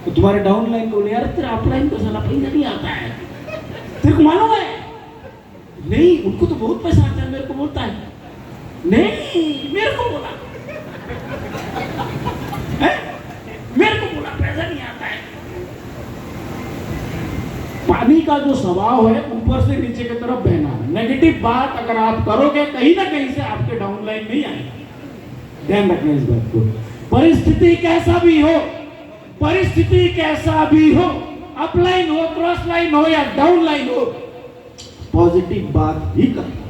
तो तुम्हारे डाउन लाइन को बोले, यार तेरा अपलाइन को साला पैसा नहीं आता है, तेरे को मालूम है? नहीं, उनको तो बहुत पैसा आता है, मेरे को बोलता है नहीं, मेरे को बोला है? मेरे को बोला पैसा नहीं आता है। पानी का जो स्वभाव है ऊपर से नीचे की तरफ बहना है। नेगेटिव बात अगर आप करोगे कहीं ना कहीं से आपके डाउनलाइन नहीं आएगी, ध्यान रखना इस बात को। परिस्थिति कैसा भी हो, अपलाइन हो, क्रॉस लाइन हो या डाउन लाइन हो, पॉजिटिव बात ही करना।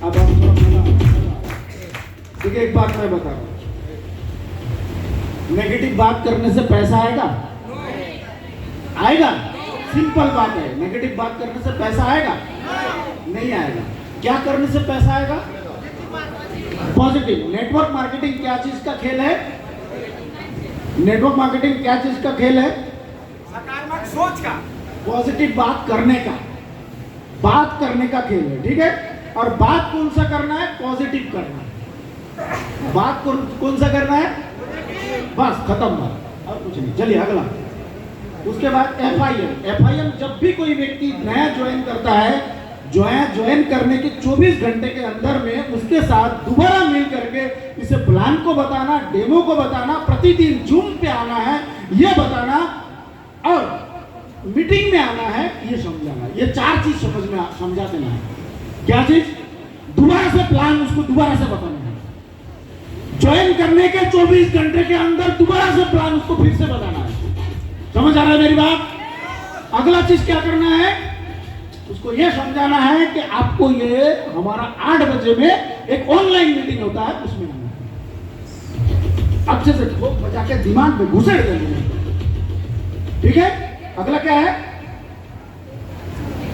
अब हम एक बात मैं बता रहा हूं, नेगेटिव बात करने से पैसा आएगा? आएगा? सिंपल बात है, नेगेटिव बात करने से पैसा आएगा? नहीं आएगा। क्या करने से पैसा आएगा? पॉजिटिव। नेटवर्क मार्केटिंग क्या चीज का खेल है? नेटवर्क मार्केटिंग क्या चीज का खेल है? सकारात्मक सोच का, पॉजिटिव बात करने का, बात करने का खेल है, ठीक है। और बात कौन सा करना है? पॉजिटिव करना है। बात कौन सा करना है? बस खत्म बात, और कुछ नहीं। चलिए अगला। उसके बाद FIM। FIM जब भी कोई व्यक्ति नया ज्वाइन करता है, ज्वाइन करने के 24 घंटे के अंदर में उसके साथ दोबारा मिल करके इसे प्लान को बताना, डेमो को बताना, प्रतिदिन जूम पे आना है ये बताना, और मीटिंग में आना है ये समझाना। ये 4 चीज समझा देना है। क्या चीज? दोबारा से प्लान उसको दोबारा से बताना है। ज्वाइन करने के 24 घंटे के अंदर दोबारा से प्लान उसको फिर से बताना है। समझ आ रहा है मेरी बात? अगला चीज क्या करना है? उसको यह समझाना है कि आपको ये हमारा 8 बजे में एक ऑनलाइन मीटिंग होता है, उसमें आना है। अच्छे से ठोक बजा के दिमाग में घुसेड़ देना है, ठीक है। अगला क्या है?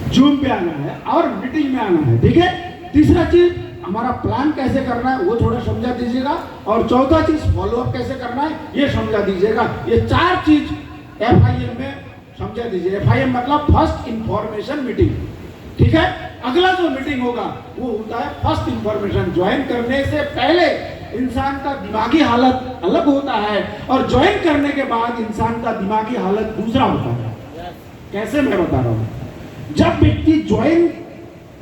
जूम पे आना है और मीटिंग में आना है, ठीक है। तीसरा चीज हमारा प्लान कैसे करना है वो थोड़ा समझा दीजिएगा, और चौथा चीज फॉलोअप कैसे करना है ये समझा दीजिएगा। ये 4 चीज FIM में समझा दीजिए। FIM मतलब फर्स्ट इंफॉर्मेशन मीटिंग, ठीक है। अगला जो मीटिंग होगा वो होता है फर्स्ट इंफॉर्मेशन। ज्वाइन करने से पहले इंसान का दिमागी हालत अलग होता है, और ज्वाइन करने के बाद इंसान का दिमागी हालत दूसरा होता है। कैसे? मैं बता रहा हूं। जब व्यक्ति ज्वाइन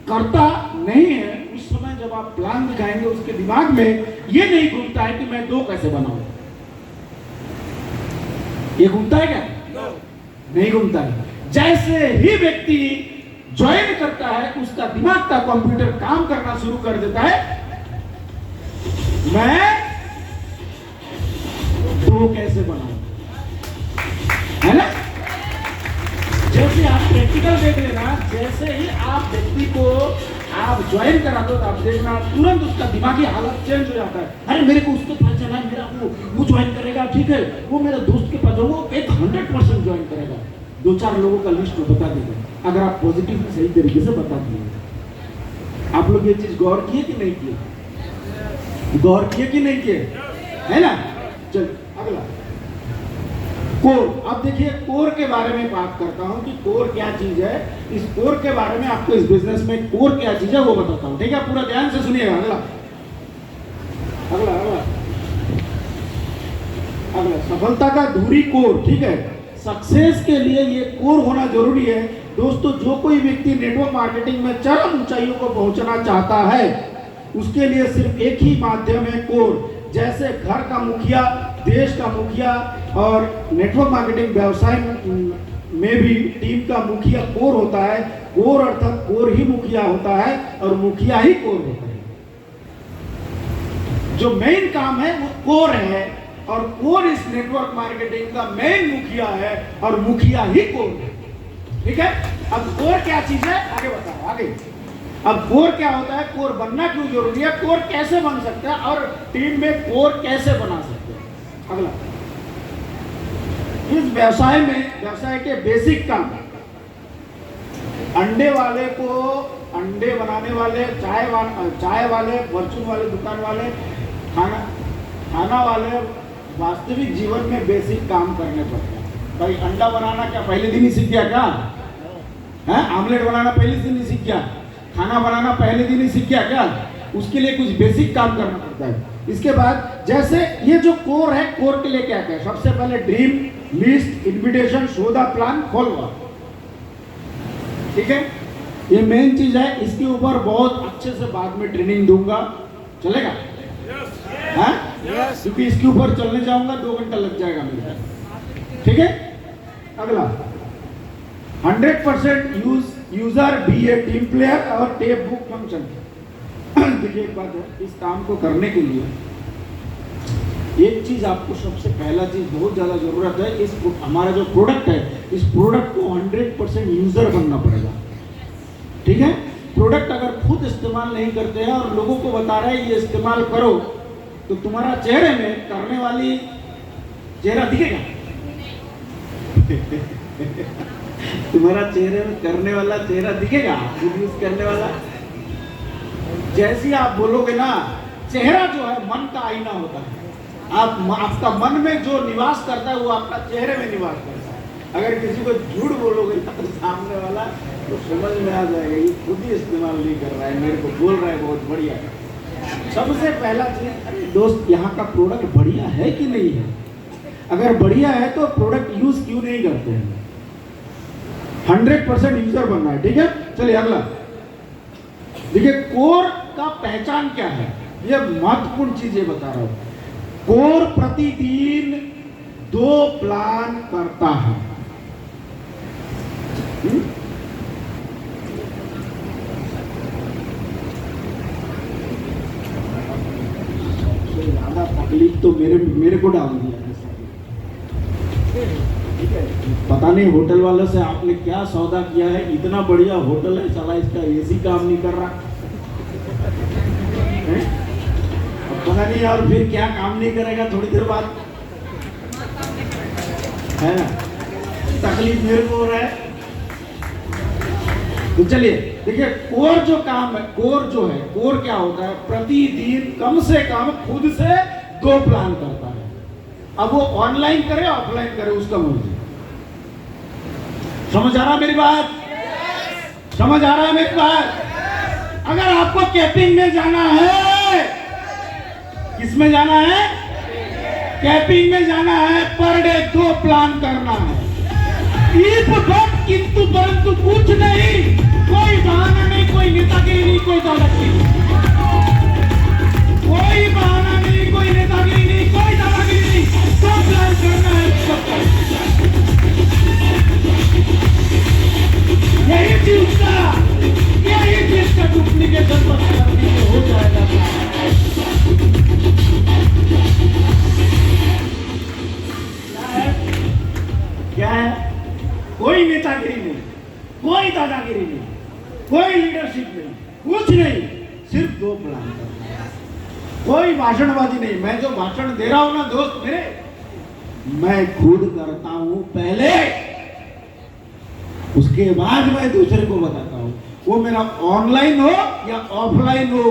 करता नहीं है उस समय जब आप प्लान दिखाएंगे उसके दिमाग में ये नहीं घूमता है कि मैं 2 कैसे बनाऊं। ये घूमता है क्या? नहीं घूमता है। जैसे ही व्यक्ति ज्वाइन करता है उसका दिमाग का कंप्यूटर काम करना शुरू कर देता है, मैं 2 कैसे बनाऊं, है ना। जैसे आप प्रैक्टिकल देख लेना, जैसे ही आप व्यक्ति को आप ज्वाइन करा दो तो आप देखना तुरंत उसका दिमागी हालत चेंज हो जाता है। अरे मेरे को उसको पता चला है, मेरा वो ज्वाइन करेगा, ठीक है, वो मेरे दोस्त के पास वो 100% ज्वाइन करेगा। 2-4 लोगों का लिस्ट में बता देगा, अगर आप पॉजिटिव सही तरीके से बता दिए। आप लोग ये चीज गौर किए कि नहीं किए? गौर किए कि नहीं किए? है ना। चल अगला कोर। अब देखिए कोर के बारे में बात करता हूं कि कोर क्या चीज है। इस कोर के बारे में आपको इस बिजनेस में कोर क्या चीज है वो बताता हूं, ठीक है। पूरा ध्यान से सुनिएगा। अगला अगला अगला अगला सफलता का धुरी कोर, ठीक है। सक्सेस के लिए ये कोर होना जरूरी है दोस्तों। जो कोई व्यक्ति नेटवर्क मार्केटिंग में चरम ऊंचाइयों को पहुंचना चाहता है उसके लिए सिर्फ एक ही माध्यम है, कोर। जैसे घर का मुखिया, देश का मुखिया, और नेटवर्क मार्केटिंग व्यवसाय में भी टीम का मुखिया कोर होता है। कोर अर्थात कोर ही मुखिया होता है और मुखिया ही कोर होता है। जो मेन काम है वो कोर है, और कोर इस नेटवर्क मार्केटिंग का मेन मुखिया है, और मुखिया ही कोर है, ठीक है। अब कोर क्या चीज है आगे बताओ। आगे अब कोर क्या होता है, कोर बनना क्यों जरूरी है, कोर कैसे बन सकता है, और टीम में कोर कैसे बना सकते हैं। अगला इस व्यवसाय में व्यवसाय के बेसिक काम, अंडे वाले को अंडे बनाने वाले, चाय वाले, फॉर्चून वाले दुकान वाले, खाना वाले, वास्तविक जीवन में बेसिक काम करने पड़ते हैं। भाई अंडा बनाना क्या पहले दिन ही सीख गया क्या? है आमलेट बनाना पहले दिन ही सीख गया? खाना बनाना पहले दिन ही सीख गया क्या? उसके लिए कुछ बेसिक काम करना पड़ता है। इसके बाद जैसे ये जो कोर है, कोर के लिए क्या क्या है? सबसे पहले ड्रीम, लिस्ट, इन्विटेशन, सौदा, प्लान, फॉलोअप, ठीक है। ये मेन चीज है। इसके ऊपर बहुत अच्छे से बाद में ट्रेनिंग दूंगा, चलेगा? हाँ क्योंकि इसके ऊपर चलने जाऊंगा 2 घंटा लग जाएगा मेरा, ठीक है। अगला 100% यूजर बी ए टीम प्लेयर और टेप बुक फंक्शन। देखिए एक बात है, इस काम को करने के लिए एक चीज आपको सबसे पहला चीज बहुत ज्यादा जरूरत है। इस हमारा जो प्रोडक्ट है, इस प्रोडक्ट को 100% यूजर बनना पड़ेगा, ठीक है। प्रोडक्ट अगर खुद इस्तेमाल नहीं करते हैं और लोगों को बता रहे हैं ये इस्तेमाल करो, तो तुम्हारा चेहरे में करने वाली चेहरा दिखेगा। तुम्हारा चेहरे में करने वाला चेहरा दिखेगा, यूज करने वाला। जैसे आप बोलोगे ना, चेहरा जो है मन का आईना होता है। आपका मन में जो निवास करता है वो आपका चेहरे में निवास करता है। अगर किसी को झूठ बोलोगे ना तो सामने वाला तो समझ में आ जाएगा ये खुद ही इस्तेमाल नहीं कर रहा है, मेरे को बोल रहा है बहुत बढ़िया। सबसे पहला चीज, अरे दोस्त यहाँ का प्रोडक्ट बढ़िया है कि नहीं है? अगर बढ़िया है तो प्रोडक्ट यूज क्यों नहीं करते हैं? 100% यूजर बनना है, ठीक है। चलिए अगला देखिए, कोर का पहचान क्या है, ये महत्वपूर्ण चीज ये बता रहा हूं। कोर प्रतिदिन 2 प्लान करता है। ज्यादा तकलीफ तो मेरे को डाल दिया है। ठीक है, पता नहीं होटल वालों से आपने क्या सौदा किया है, इतना बढ़िया होटल है, साला इसका एसी काम नहीं कर रहा है? अब पता नहीं और फिर क्या काम नहीं करेगा थोड़ी देर बाद, है ना? तकलीफ मेरे को हो रहा है। तो चलिए देखिए, कोर जो काम है, कोर जो है, कोर क्या होता है, प्रतिदिन कम से कम खुद से 2 प्लान करता है। अब वो ऑनलाइन करे ऑफलाइन करे उसका मर्जी। समझ आ रहा मेरी बात? समझ आ रहा है मेरी बात? अगर आपको कैपिंग में जाना है, किसमें जाना है? कैपिंग में जाना है, पर डे 2 प्लान करना है। इफ बट किंतु परंतु कुछ नहीं, कोई बहाना नहीं, कोई नेतागिरी नहीं, कोई दादागिरी नहीं, कोई बहाना नहीं, कोई नेतागिरी नहीं, कोई दादागिरी नहीं। 2 प्लान करना है सबको। यही चीज का डुप्लीकेशन करने में हो जाएगा। क्या है? कोई नेतागिरी नहीं, कोई दादागिरी नहीं, कोई लीडरशिप नहीं, कुछ नहीं, सिर्फ 2 प्लान करना है। कोई भाषणबाजी नहीं। मैं जो भाषण दे रहा हूं ना दोस्त मेरे, मैं खुद करता हूं पहले, उसके बाद मैं दूसरे को बताता हूं। वो मेरा ऑनलाइन हो या ऑफलाइन हो,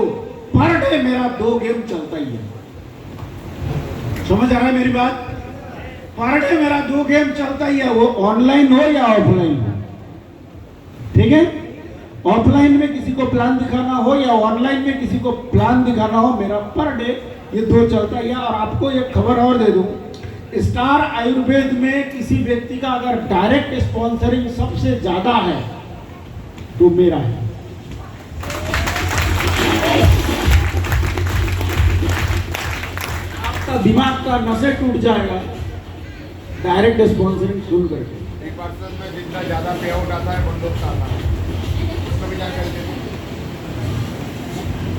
पर डे मेरा 2 गेम चलता ही है। समझ आ रहा है मेरी बात? पर डे मेरा 2 गेम चलता ही है, वो ऑनलाइन हो या ऑफलाइन हो। ठीक है, ऑफलाइन में किसी को प्लान दिखाना हो या ऑनलाइन में किसी को प्लान दिखाना हो, मेरा पर डे ये 2 चलता ही है। और आपको एक खबर और दे दूं, स्टार आयुर्वेद में किसी व्यक्ति का अगर डायरेक्ट स्पॉन्सरिंग सबसे ज्यादा है तो मेरा है। आपका दिमाग का नसें टूट जाएगा डायरेक्ट स्पॉन्सरिंग सुन करके। एक पर्सन में जितना ज्यादा पे आउट आता है बंदों का आता है, उसको भी क्या करते हैं?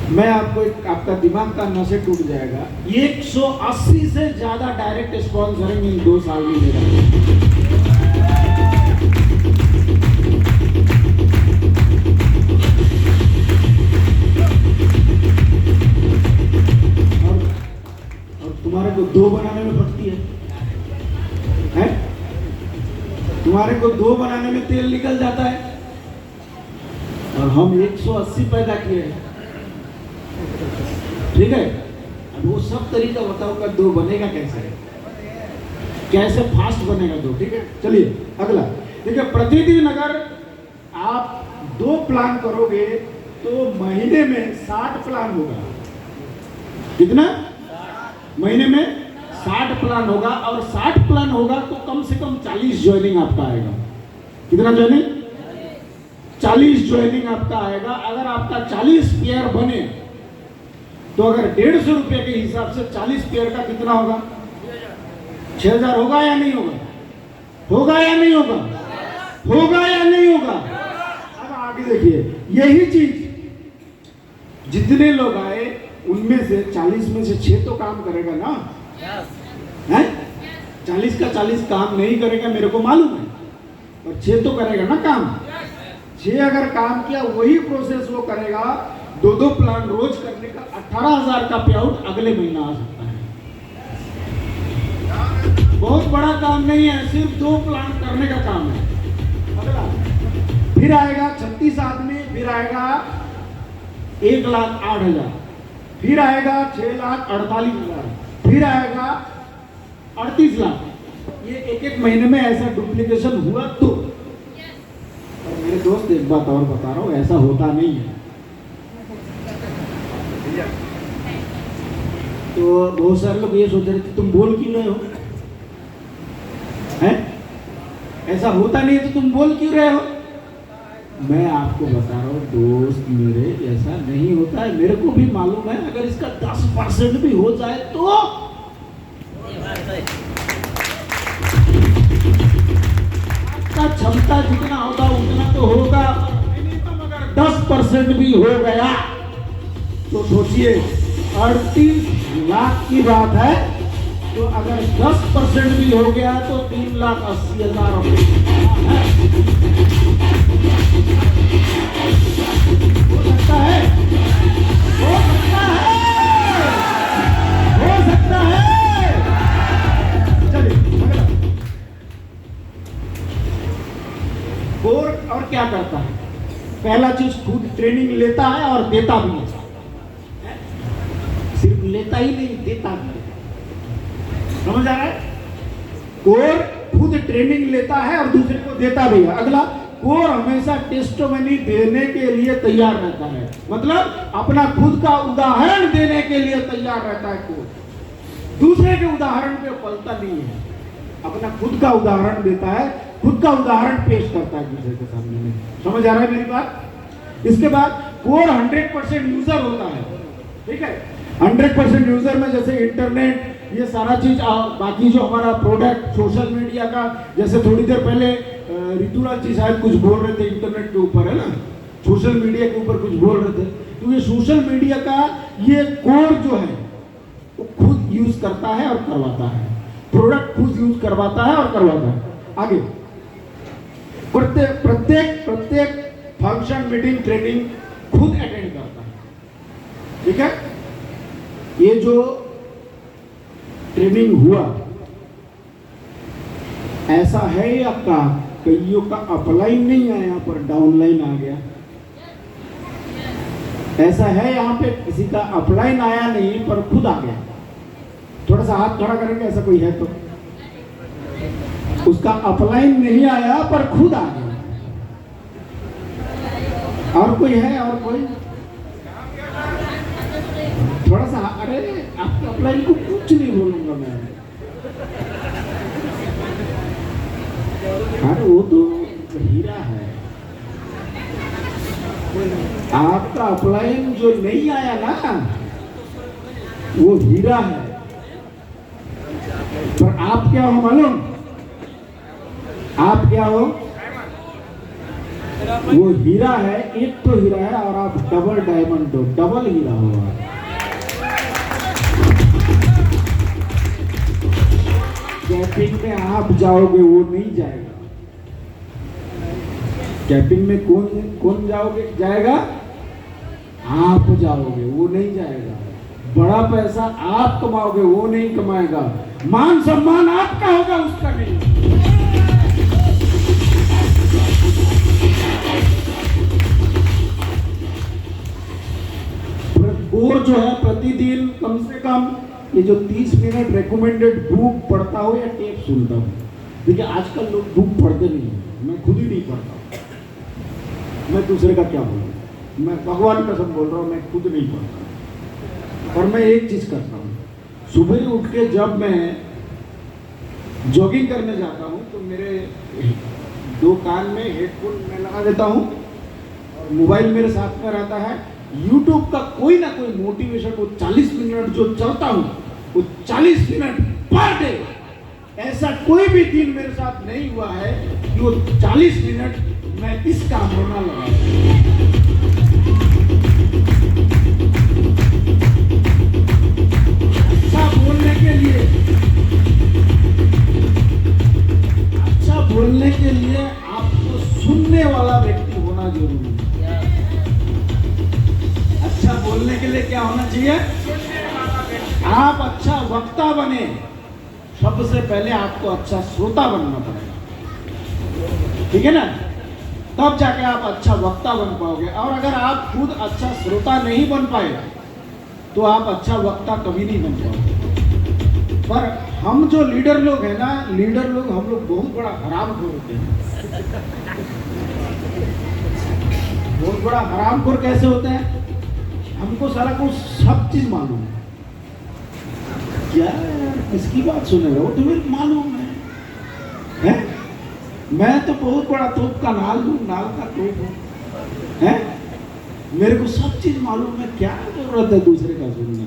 मैं आपको आपका दिमाग का नसें टूट जाएगा। 180 से ज्यादा डायरेक्ट स्पॉन्सरिंग इन 2 साल में मेरा है। और तुम्हारे को 2 बनाने में फटती है? तुम्हारे को 2 बनाने में तेल निकल जाता है, और हम 180 पैदा किए हैं। ठीक है, अब वो सब तरीका बताओ का 2 बनेगा कैसे, कैसे फास्ट बनेगा 2। ठीक है, चलिए अगला देखिए, प्रतिदिन अगर आप 2 प्लान करोगे तो महीने में 60 प्लान होगा। कितना? महीने में 60 प्लान होगा, और 60 प्लान होगा तो कम से कम 40 ज्वाइनिंग आपका आएगा। कितना ज्वाइनिंग? 40 ज्वाइनिंग आपका आएगा। अगर आपका 40 पेयर बने तो अगर 150 रुपए के हिसाब से 40 पेयर का कितना होगा? 6000 होगा या नहीं होगा? होगा या नहीं होगा? होगा या नहीं होगा? अब आगे देखिए, यही चीज जितने लोग आए उनमें से 40 में से 6 तो काम करेगा ना? है? 40 का 40 काम नहीं करेगा, मेरे को मालूम है, और 6 तो करेगा ना काम। 6 अगर काम किया, वही प्रोसेस वो करेगा दो प्लान रोज करने का 18,000 का पे आउट अगले महीना आ सकता है। बहुत बड़ा काम नहीं है, सिर्फ 2 प्लान करने का काम है। अगला फिर आएगा 36 आदमी, फिर आएगा 1,08,000, फिर आएगा 6,48,000, फिर आएगा 38 लाख। ये एक महीने में ऐसा डुप्लीकेशन हुआ तो और मेरे दोस्त एक बात और बता रहा हूं, ऐसा होता नहीं है। तो बहुत सारे लोग ये सोच रहे थे तुम बोल क्यों रहे हो, हैं? ऐसा होता नहीं है तो तुम बोल क्यों रहे हो? मैं आपको बता रहा हूँ दोस्त मेरे, ऐसा नहीं होता है। मेरे को भी मालूम है, अगर इसका 10% भी हो जाए तो आपका क्षमता जितना होगा उतना तो होगा, अगर 10% भी हो गया तो सोचिए 38 लाख की बात है। तो अगर 10% भी हो गया तो 3,80,000 रुपये हो सकता है, हो सकता है, हो सकता है। चलिए अगला। और क्या करता है? पहला चीज खुद ट्रेनिंग लेता है और देता भी है। सिर्फ लेता ही नहीं, देता भी है। समझ आ रहा है? कोर खुद ट्रेनिंग लेता है और दूसरे को देता भी है। अगला, कोर हमेशा टेस्टिमनी देने के लिए तैयार रहता है, मतलब अपना खुद का उदाहरण देने के लिए तैयार रहता है। कोर दूसरे के उदाहरण पे पलता नहीं है, अपना खुद का उदाहरण देता है, खुद का उदाहरण पेश करता है दूसरे के सामने में। समझ आ रहा है मेरी बात? इसके बाद कोर 100% यूजर होता है, ठीक है? 100% यूजर में जैसे इंटरनेट, ये सारा चीज, बाकी जो हमारा प्रोडक्ट सोशल मीडिया का, जैसे थोड़ी देर पहले ऋतुराज जी शायद कुछ बोल रहे थे इंटरनेट के ऊपर, है ना, सोशल मीडिया के ऊपर कुछ बोल रहे थे। तो ये सोशल मीडिया का ये कोर जो है वो खुद यूज करता है और करवाता है, प्रोडक्ट खुद यूज करवाता है और करवाता है। आगे प्रत्येक फंक्शन, मीटिंग, ट्रेनिंग खुद अटेंड करता है, ठीक है? ये जो ट्रेनिंग हुआ ऐसा है या का कईयों का अपलाइन नहीं आया, यहाँ पर डाउनलाइन आ गया। ऐसा है यहाँ पे किसी का अपलाइन आया नहीं पर खुद आ गया। थोड़ा सा हाथ खड़ा करेंगे, ऐसा कोई है तो? उसका अपलाइन नहीं आया पर खुद आ गया। और कोई है? और कोई? थोड़ा सा, अरे आपके अपलाइन को कुछ नहीं बोलूंगा मैं। अरे वो तो हीरा है। आपका अपलाइन जो नहीं आया ना वो हीरा है। पर आप क्या हो मालूम? आप क्या हो? वो हीरा है, एक तो हीरा है और आप डबल डायमंड हो, डबल हीरा हो आप। कैपिंग में आप जाओगे, वो नहीं जाएगा। कैपिंग में कौन जाएगा? आप जाओगे, वो नहीं जाएगा। बड़ा पैसा आप कमाओगे, वो नहीं कमाएगा। मान सम्मान आपका होगा, उसका नहीं। और जो है प्रतिदिन कम से कम ये जो 30 मिनट रेकमेंडेड बुक पढ़ता हो या टेप सुनता हो। देखिए आजकल लोग बुक पढ़ते नहीं है, मैं खुद ही नहीं पढ़ता। मैं दूसरे का क्या बोलूँ? मैं भगवान कसम बोल रहा हूँ, मैं खुद नहीं पढ़ता। और मैं एक चीज करता हूँ, सुबह उठ के जब मैं जॉगिंग करने जाता हूँ तो मेरे 2 कान में हेडफोन मैं लगा देता हूँ और मोबाइल मेरे साथ में रहता है। YouTube का कोई ना कोई मोटिवेशन, वो 40 मिनट जो चलता हूँ, वो 40 मिनट पर डे, ऐसा कोई भी दिन मेरे साथ नहीं हुआ है कि वो 40 मिनट मैं इस काम होना लगा। अच्छा बोलने के लिए, अच्छा बोलने के लिए आपको सुनने वाला व्यक्ति होना जरूरी है। लिए आप अच्छा वक्ता बने, सबसे पहले आपको अच्छा श्रोता बनना पड़ेगा, ठीक है ना? तब जाके आप अच्छा वक्ता बन पाओगे। और अगर आप खुद अच्छा श्रोता नहीं बन पाए तो आप अच्छा वक्ता कभी नहीं बन पाओगे। पर हम जो लीडर लोग हैं ना, लीडर लोग हम लोग बहुत बड़ा हरामखोर होते हैं। बहुत बड़ा हरामखोर कैसे होते हैं? हमको सारा कुछ सब चीज मालूम है। क्या यार, किसकी बात सुने रहे हो? तुम्हें मालूम है? मैं तो बहुत बड़ा तोप का नाल हूँ, नाल का तोप हूँ, है? मेरे को सब चीज मालूम है, क्या जरूरत है दूसरे का सुनने?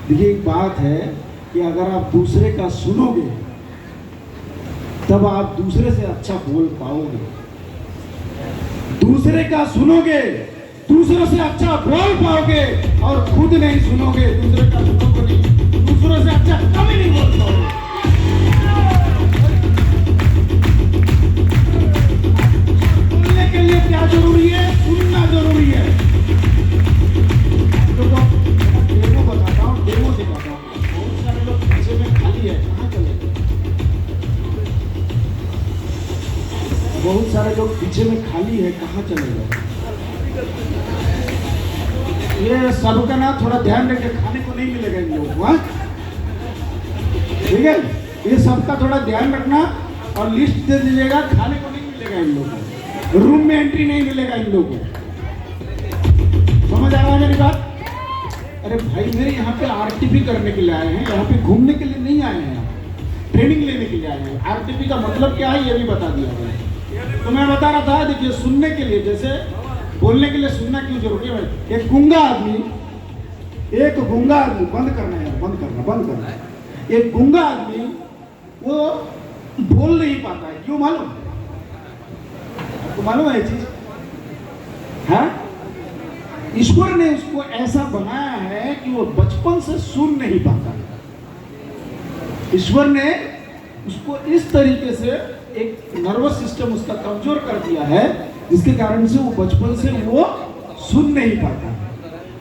देखिए, एक बात है कि अगर आप दूसरे का सुनोगे तब आप दूसरे से अच्छा बोल पाओगे। दूसरे का सुनोगे, दूसरों से अच्छा बोल पाओगे, और खुद नहीं सुनोगे, दूसरे का सुनोगे नहीं, दूसरों से अच्छा कभी नहीं बोल पाओगे। बोलने के लिए क्या जरूरी है? सुनना जरूरी है। देखो, डेमो बताता हूँ, डेमो दिखाता हूँ। बहुत सारे लोग पीछे में खाली है, कहाँ चले गए? बहुत सारे लोग पीछे में खाली है, कहाँ चले गए? ये सबका ना थोड़ा ध्यान रखिए, खाने को नहीं मिलेगा इन लोगों को, ठीक है? ये सबका थोड़ा ध्यान रखना और लिस्ट दे दीजिएगा, खाने को नहीं मिलेगा इन लोगों को, रूम में एंट्री नहीं मिलेगा इन लोगों को। समझ आ रहा है मेरी बात? अरे भाई, मेरे यहाँ पे आरटीपी करने के लिए आए हैं, यहाँ पे घूमने के लिए नहीं आए हैं, ट्रेनिंग लेने के लिए आए हैं। आरटीपी का मतलब क्या है ये भी बता दिया मैंने। तो मैं बता रहा था, देखिए, सुनने के लिए, जैसे बोलने के लिए सुनना क्यों जरूरी है? एक गूंगा आदमी, बंद करना है, बंद करना। एक गूंगा आदमी वो बोल नहीं पाता है, क्यों मालूम? आपको मालूम है ये चीज? हाँ, ईश्वर ने उसको ऐसा बनाया है कि वो बचपन से सुन नहीं पाता। ईश्वर ने उसको इस तरीके से एक नर्वस सिस्टम उसका कमजोर कर दिया है, जिसके कारण से वो बचपन से वो सुन नहीं पाता।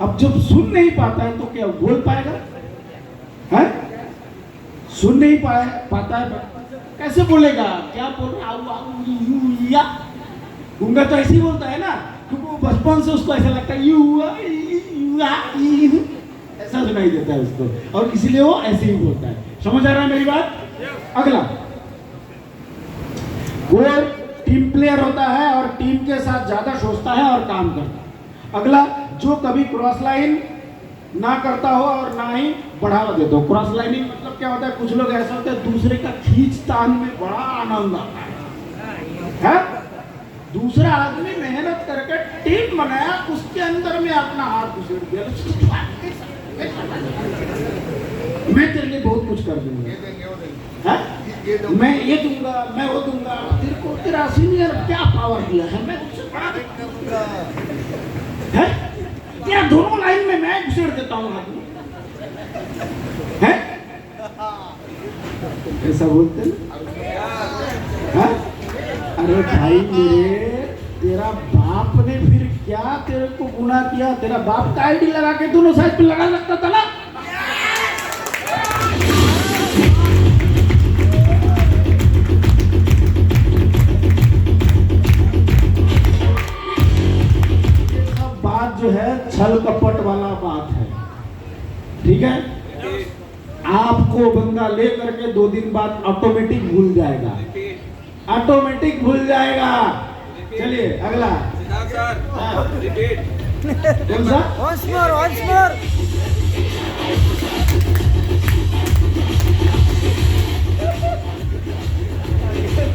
अब जब सुन नहीं पाता है तो क्या बोल पाएगा? है? सुन नहीं पाता है, कैसे बोलेगा? क्या बोल रहा? या गूंगा तो ऐसे ही बोलता है ना, क्योंकि वो बचपन से उसको ऐसा लगता है ऐसा सुनाई देता है उसको, और इसीलिए वो ऐसे ही बोलता है। समझ आ रहा है मेरी बात? अगला, वो टीम प्लेयर होता है और टीम के साथ ज्यादा सोचता है और काम करता है। अगला, जो कभी क्रॉस लाइन ना करता हो और ना ही बढ़ावा देता हो। क्रॉस लाइनिंग मतलब क्या होता है? कुछ लोग ऐसा होता है, दूसरे का खींचतान में बड़ा आनंद आता है? दूसरा आदमी मेहनत करके टीम बनाया, उसके अंदर में अपना हाथ घुसेड़ दिया, मैं तेरे लिए बहुत कुछ कर दूंगा, मैं ये दूंगा, मैं वो दूंगा। तेरे को तेरा सीनियर क्या पावर दिया है? मैं उससे बड़ा है, तेरा दोनों लाइन में मैं घुसेड़ देता हूँ आदमी, है? ऐसा बोलते हैं? अरे भाई मेरे, तेरा बाप ने फिर क्या तेरे को गुनाह किया? तेरा बाप का आईडी लगा के दोनों साइड पे लगा सकता था ना? जो है छल कपट वाला बात है, ठीक है? आपको बंदा ले करके 2 दिन बाद ऑटोमेटिक भूल जाएगा, ऑटोमेटिक भूल जाएगा। चलिए अगला, कौन सा? once more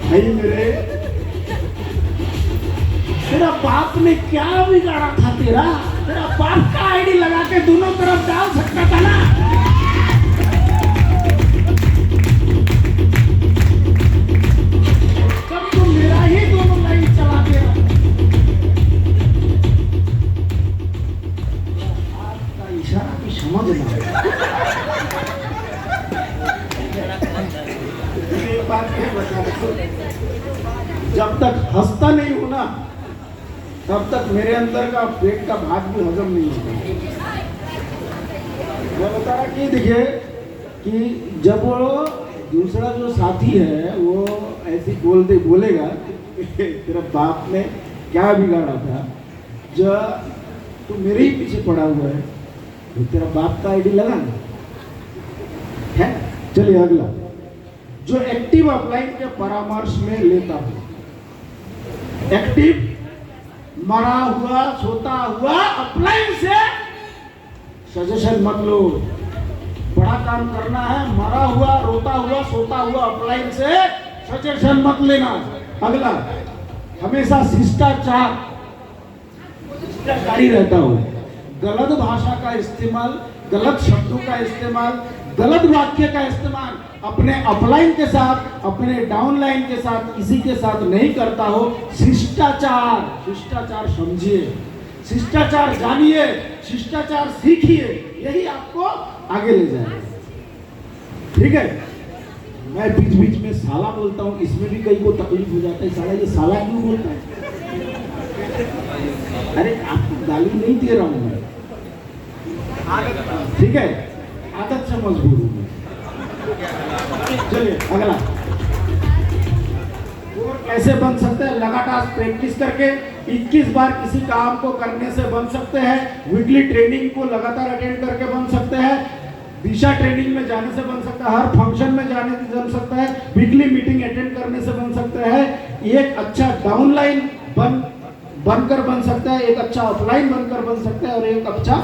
भाई मेरे, तेरा बाप ने क्या बिगाड़ा था? तेरा बाप का आईडी लगा के दोनों तरफ डाल सकता था ना? तब तो मेरा ही दोनों लाइन चला गया। आपका इशारा भी समझना। एक बात ये बता दो, जब तक हंसता नहीं हो ना, तब तक मेरे अंदर का पेट का भात भी हजम नहीं होता। मैं बता रहा कि देखिए कि जब वो दूसरा जो साथी है वो ऐसी बोलेगा तेरा बाप ने क्या बिगाड़ा था, जब तू मेरे ही पीछे पड़ा हुआ है तो तेरा बाप का आईडी लगा ना है। चलिए अगला, जो एक्टिव अपलाइन के परामर्श में लेता हूं। एक्टिव मरा हुआ सोता हुआ अपलाइन से सजेशन मत लो। बड़ा काम करना है, मरा हुआ रोता हुआ सोता हुआ अपलाइन से सजेशन मत लेना। अगला, हमेशा शिष्टाचारी रहता हूं। गलत भाषा का इस्तेमाल, गलत शब्दों का इस्तेमाल, गलत वाक्य का इस्तेमाल अपने अपलाइन के साथ, अपने डाउनलाइन के साथ, किसी के साथ नहीं करता हो। शिष्टाचार समझिए, शिष्टाचार जानिए, शिष्टाचार सीखिए, यही आपको आगे ले जाएगा। ठीक है। मैं बीच बीच में साला बोलता हूँ, इसमें भी कई को तकलीफ हो जाता है, साला ये साला क्यों बोलता है। अरे आपको गाली नहीं दे रहा हूं मैं, ठीक है, आदत से मजबूर हूं मैं। चलिए अगला, कोर कैसे बन सकते हैं? लगातार प्रैक्टिस करके 21 बार किसी काम को करने से बन सकते हैं। वीकली ट्रेनिंग को लगातार अटेंड करके बन सकते हैं। दिशा ट्रेनिंग में जाने से बन सकता है। हर फंक्शन में जाने से बन सकता है। वीकली मीटिंग अटेंड करने से बन सकता है। एक अच्छा डाउनलाइन बनकर बन सकता है, एक अच्छा ऑफलाइन बनकर बन सकता है और एक अच्छा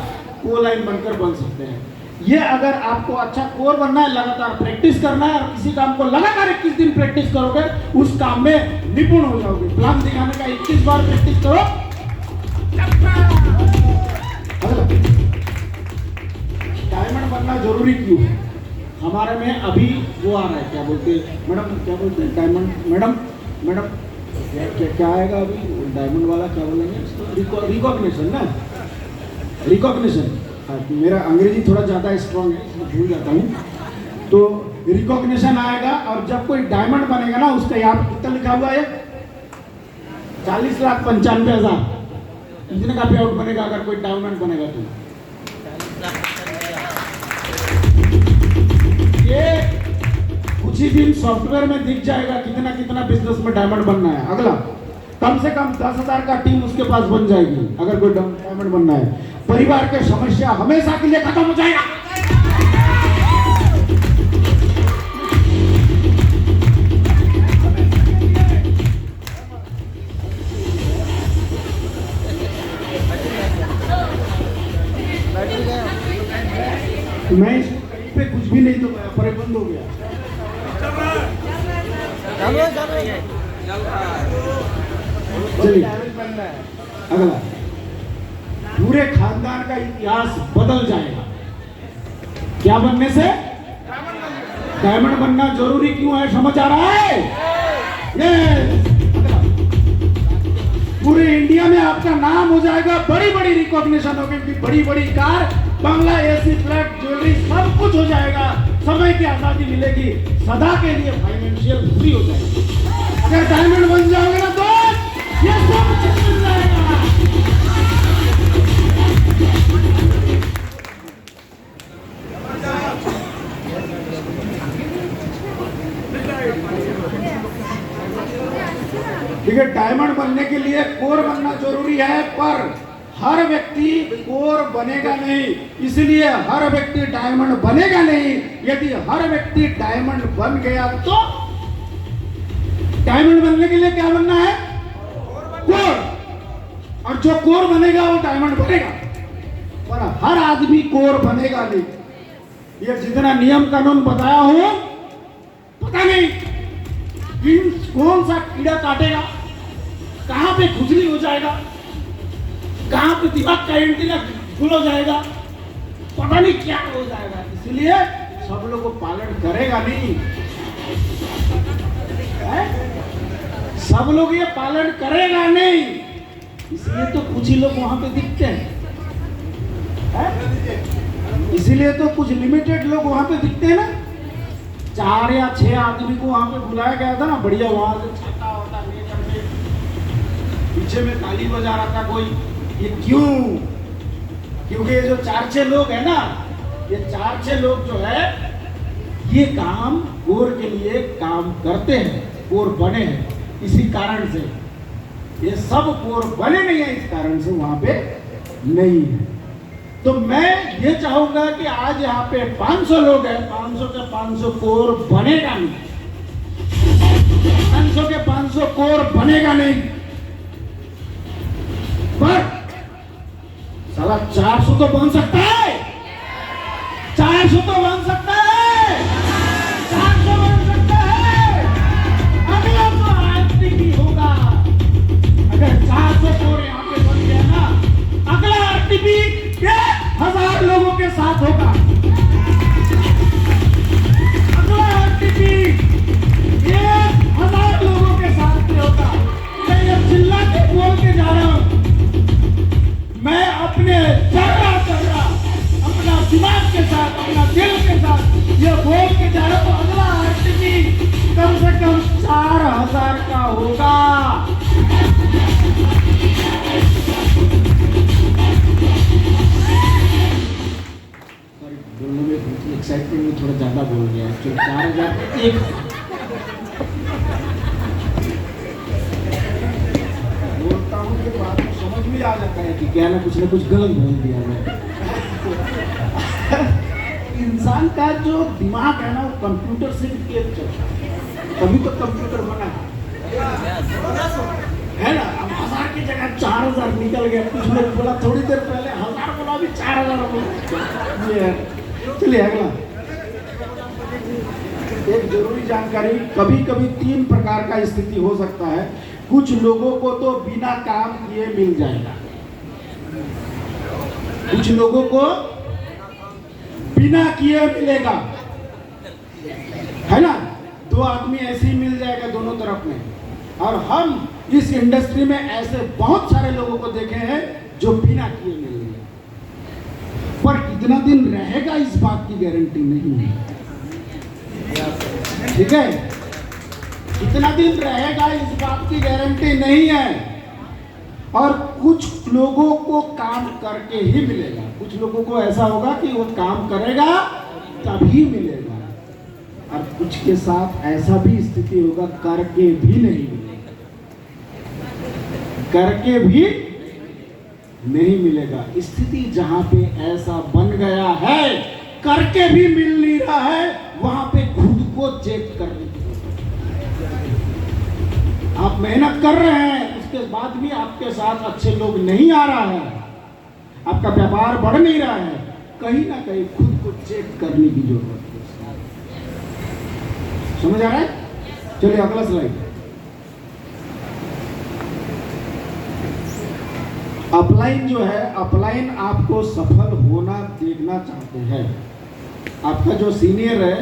कोलाइन बनकर बन सकते हैं। ये अगर आपको अच्छा कोर बनना है, लगातार प्रैक्टिस करना है और किसी काम को लगातार 21 दिन प्रैक्टिस करोगे, उस काम में निपुण हो जाओगे। प्लान दिखाने का 21 बार प्रैक्टिस करो। डायमंड बनना जरूरी क्यों है? हमारे में अभी वो आ रहा है, क्या बोलते हैं मैडम, क्या बोलते हैं डायमंड, मैडम क्या आएगा अभी डायमंड वाला, क्या बोलेंगे रिकॉग्निशन ना, रिकॉग्निशन। मेरा अंग्रेजी थोड़ा ज़्यादा स्ट्रांग है, इसमें भूल जाता हूँ। तो रिकॉग्निशन आएगा और जब कोई डायमंड बनेगा ना, उसका यहाँ पे कितना लिखा हुआ है? 40,95,000 इतने का पे आउट बनेगा अगर कोई डायमंड बनेगा तो। ये कुछ ही दिन सॉफ्टवेयर में दिख जाएगा कितना कितना बिजनेस में डायमंड बनना है। अगला, कम से कम 10,000 का टीम उसके पास बन जाएगी अगर कोई डायमंड बनना है। परिवार के समस्या हमेशा के लिए खत्म हो जाएगा। मैं इस पे कुछ भी नहीं तो बंद हो गया। चलिए अगला, पूरे खानदान का इतिहास बदल जाएगा। क्या बनने से? डायमंड बनना जरूरी क्यों है, समझ आ रहा है? पूरे इंडिया में आपका नाम हो जाएगा, बड़ी बड़ी रिकॉग्निशन होगी, बड़ी बड़ी कार, बंगला, एसी, फ्लैट, ज्वेलरी, सब कुछ हो जाएगा। समय की आजादी मिलेगी, सदा के लिए फाइनेंशियल फ्री हो जाएगी। अगर डायमंड बन जाओगे ना तो ये सब कुछ मिल जाएगा। ठीक है, डायमंड बनने के लिए कोर बनना जरूरी है, पर हर व्यक्ति कोर बनेगा नहीं, इसलिए हर व्यक्ति डायमंड बनेगा नहीं। यदि हर व्यक्ति डायमंड बन गया तो डायमंड बनने के लिए क्या बनना है? कोर। और जो कोर बनेगा वो डायमंड बनेगा, पर हर आदमी कोर बनेगा नहीं। ये जितना नियम कानून बताया हूं, पता नहीं कौन सा कीड़ा काटेगा, कहां पे खुजली हो जाएगा, कहां पे दिमाग का एंटीना खुल हो जाएगा, पता नहीं क्या हो जाएगा। इसलिए सब लोग को पालन करेगा नहीं, सब लोग ये पालन करेगा नहीं, इसलिए तो कुछ ही लोग वहां पे दिखते हैं। इसीलिए तो कुछ लिमिटेड लोग वहां पे दिखते हैं ना। 4 या 6 आदमी को वहां पे बुलाया गया था ना, बढ़िया, वहां से छाता होता लेकर के पीछे में ताली बजा रहा था कोई। ये क्यों? क्योंकि ये जो 4-6 लोग है ना, ये 4-6 लोग जो है ये काम कोर के लिए काम करते हैं, कोर बने हैं इसी कारण से। ये सब कोर बने नहीं है, इस कारण से वहां पे नहीं है। तो मैं ये चाहूंगा कि आज यहाँ पे 500 लोग हैं, 500 के 500 कोर बनेगा नहीं, 500 के 500 कोर बनेगा नहीं, पर साला 400 तो बन सकता है, 400 तो बन सकता है, 400 बन सकता है। अगला तो आरटीपी होगा। अगर 400 कोर यहाँ पे बन गया ना, अगला आरटीपी 1000 लोगों के साथ होगा। अगला आरटीपी 1000 लोगों के साथ भी होगा। मैं ये चिल्ला के बोल के जा रहा हूं, मैं अपने चर्रा अपना दिमाग के साथ, अपना दिल के साथ ये बोल के जा रहा हूं, अगला आरटीपी कम से कम 4000 का होगा। बोलने में एक्साइटमेंट में थोड़ा ज्यादा बोल गया है, 4001 बोलता हूँ कि बात को समझ में आ जाता है कि क्या ना कुछ गलत बोल दिया मैं। इंसान का जो दिमाग है ना वो कंप्यूटर से भी तेज चलता है, तभी तो कंप्यूटर बना है ना। अब 1000 की जगह 4000 निकल गया। कुछ लोग बोला थोड़ी देर पहले 1000 बोला, अभी 4000 बोला। चलिए अगला एक जरूरी जानकारी, कभी कभी 3 प्रकार का स्थिति हो सकता है। कुछ लोगों को तो बिना काम किए मिल जाएगा, कुछ लोगों को बिना किए मिलेगा, है ना। 2 आदमी ऐसे ही मिल जाएगा दोनों तरफ में। और हम इस इंडस्ट्री में ऐसे बहुत सारे लोगों को देखे हैं जो बिना किए मिल गए, पर कितना दिन रहेगा इस बात की गारंटी नहीं है। ठीक है, कितना दिन रहेगा इस बात की गारंटी नहीं है। और कुछ लोगों को काम करके ही मिलेगा, कुछ लोगों को ऐसा होगा कि वो काम करेगा तभी मिलेगा, और कुछ के साथ ऐसा भी स्थिति होगा करके भी नहीं मिलेगा, करके भी नहीं मिलेगा। स्थिति जहां पे ऐसा बन गया है करके भी मिल नहीं रहा है, वहां पे खुद को चेक करने की आप मेहनत कर रहे हैं, उसके बाद भी आपके साथ अच्छे लोग नहीं आ रहा है, आपका व्यापार बढ़ नहीं रहा है, कहीं ना कहीं खुद को चेक करने की जरूरत है। समझ आ रहा है? चलिए अगला स्लाइड। अपलाइन जो है, अपलाइन आपको सफल होना देखना चाहते हैं। आपका जो सीनियर है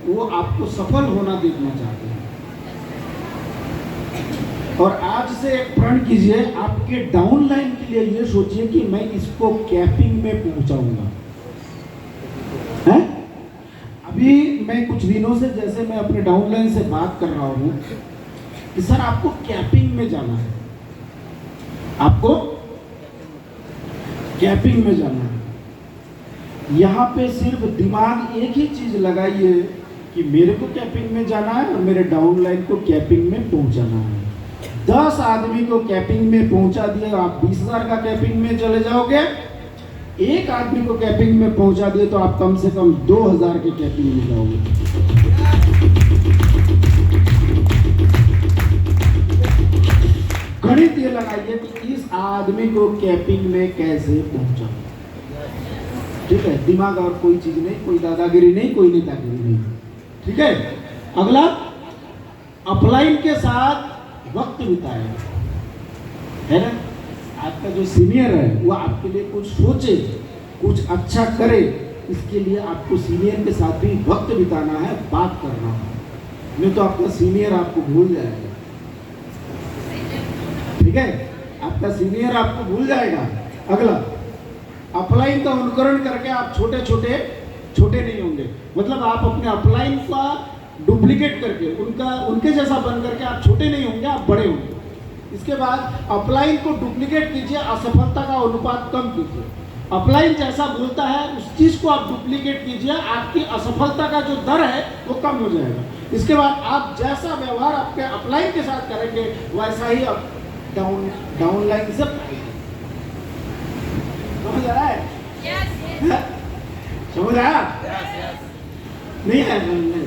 वो आपको सफल होना देखना चाहते हैं। और आज से एक प्रण कीजिए, आपके डाउनलाइन के लिए ये सोचिए कि मैं इसको कैपिंग में पहुंचाऊंगा। है? अभी मैं कुछ दिनों से, जैसे मैं अपने डाउनलाइन से बात कर रहा हूं कि सर आपको कैपिंग में जाना है, आपको कैपिंग में जाना है। यहाँ पे सिर्फ दिमाग एक ही चीज लगाइए कि मेरे को कैपिंग में जाना है और मेरे डाउनलाइन को कैपिंग में पहुंचाना है। 10 आदमी को कैपिंग में पहुंचा दिए, आप 20,000 का कैपिंग में चले जाओगे। एक आदमी को कैपिंग में पहुंचा दिए तो आप कम से कम 2,000 के कैपिंग में जाओगे। गणित ये लगाइए कि इस आदमी को कैपिंग में कैसे पहुंचा। ठीक है, दिमाग और कोई चीज नहीं, कोई दादागिरी नहीं, कोई नेतागिरी नहीं। ठीक है, अगला अपलाइन के साथ वक्त बिताए, है ना। आपका जो सीनियर है वो आपके लिए कुछ सोचे, कुछ अच्छा करे, इसके लिए आपको सीनियर के साथ भी वक्त बिताना है, बात करना है, नहीं तो आपका सीनियर आपको भूल जाएगा। ठीक है, आपका सीनियर आपको भूल जाएगा। अगला, अपलाइन का अनुकरण करके आप छोटे नहीं होंगे, मतलब आप अपने अपलाइन का डुप्लीकेट करके उनके जैसा बन करके आप छोटे नहीं होंगे, आप बड़े होंगे। इसके बाद अपलाइन को डुप्लीकेट कीजिए, असफलता का अनुपात कम कीजिए। अपलाइन जैसा बोलता है उस चीज को आप डुप्लीकेट कीजिए, आपकी असफलता का जो दर है वो कम हो जाएगा। इसके बाद आप जैसा व्यवहार आपके अपलाइन के साथ करेंगे वैसा ही आप डाउनलाइन से समझ आ रहा है? समझ आया? नहीं है? नहीं।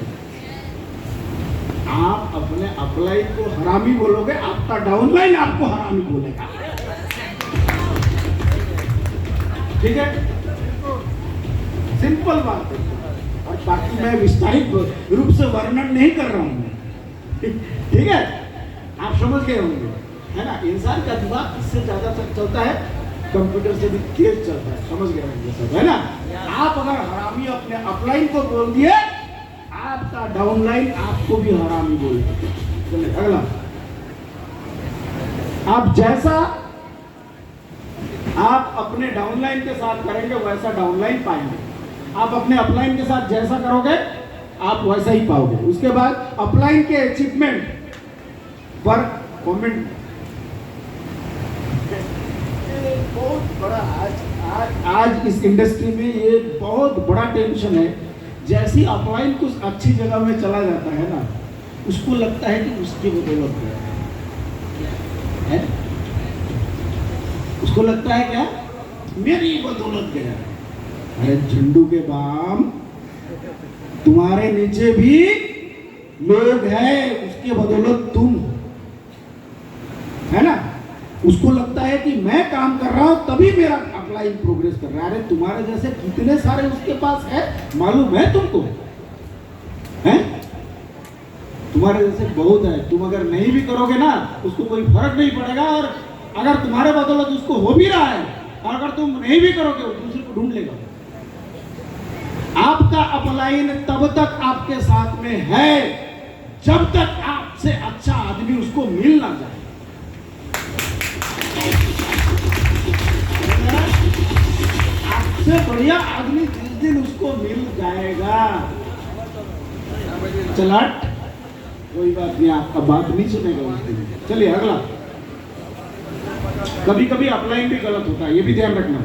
आप अपने अपलाइन को हरामी बोलोगे, आपका डाउनलाइन आपको हरामी बोलेगा। ठीक है, सिंपल बात है। और बाकी मैं विस्तारित रूप से वर्णन नहीं कर रहा हूं। ठीक है, आप समझ गए होंगे, है ना? इंसान का दिमाग इससे ज्यादा चलता है, कंप्यूटर से भी तेज चलता है। समझ गए होंगे सब, है ना? आप अगर हरामी अपने अपलाइन को बोल दिए, आपका डाउनलाइन आपको भी हरामी बोलेगा। चलिए अगला, आप जैसा आप अपने डाउनलाइन के साथ करेंगे वैसा डाउनलाइन पाएंगे। आप अपने अपलाइन के साथ जैसा करोगे आप वैसा ही पाओगे। उसके बाद अपलाइन के अचीवमेंट पर कमेंट। बहुत बड़ा आज इस इंडस्ट्री में ये बहुत बड़ा टेंशन है। जैसी अपलाइन कुछ अच्छी जगह में चला जाता है ना, उसको लगता है कि उसकी बदौलत है। उसको लगता है क्या, मेरी बदौलत गया। अरे झंडू के बाम, तुम्हारे नीचे भी लोग हैं, उसके बदौलत तुम, है ना? उसको लगता है कि मैं काम कर रहा हूं तभी मेरा अपलाइन प्रोग्रेस कर रहा है। अरे तुम्हारे जैसे कितने सारे उसके पास है, मालूम है तुमको? है तुम्हारे जैसे बहुत है। तुम अगर नहीं भी करोगे ना, उसको कोई फर्क नहीं पड़ेगा। और अगर तुम्हारे बदौलत उसको हो भी रहा है, और अगर तुम नहीं भी करोगे वो दूसरे को ढूंढ लेगा। आपका अपलाइन तब तक आपके साथ में है जब तक आपसे अच्छा आदमी उसको मिल ना जाए। आपसे बढ़िया आदमी जिस दिन उसको मिल जाएगा, चलट कोई बात नहीं, आपका बात नहीं सुनेगा उस दिन। चलिए अगला, कभी कभी अपलाइन भी गलत होता है, ये भी ध्यान रखना।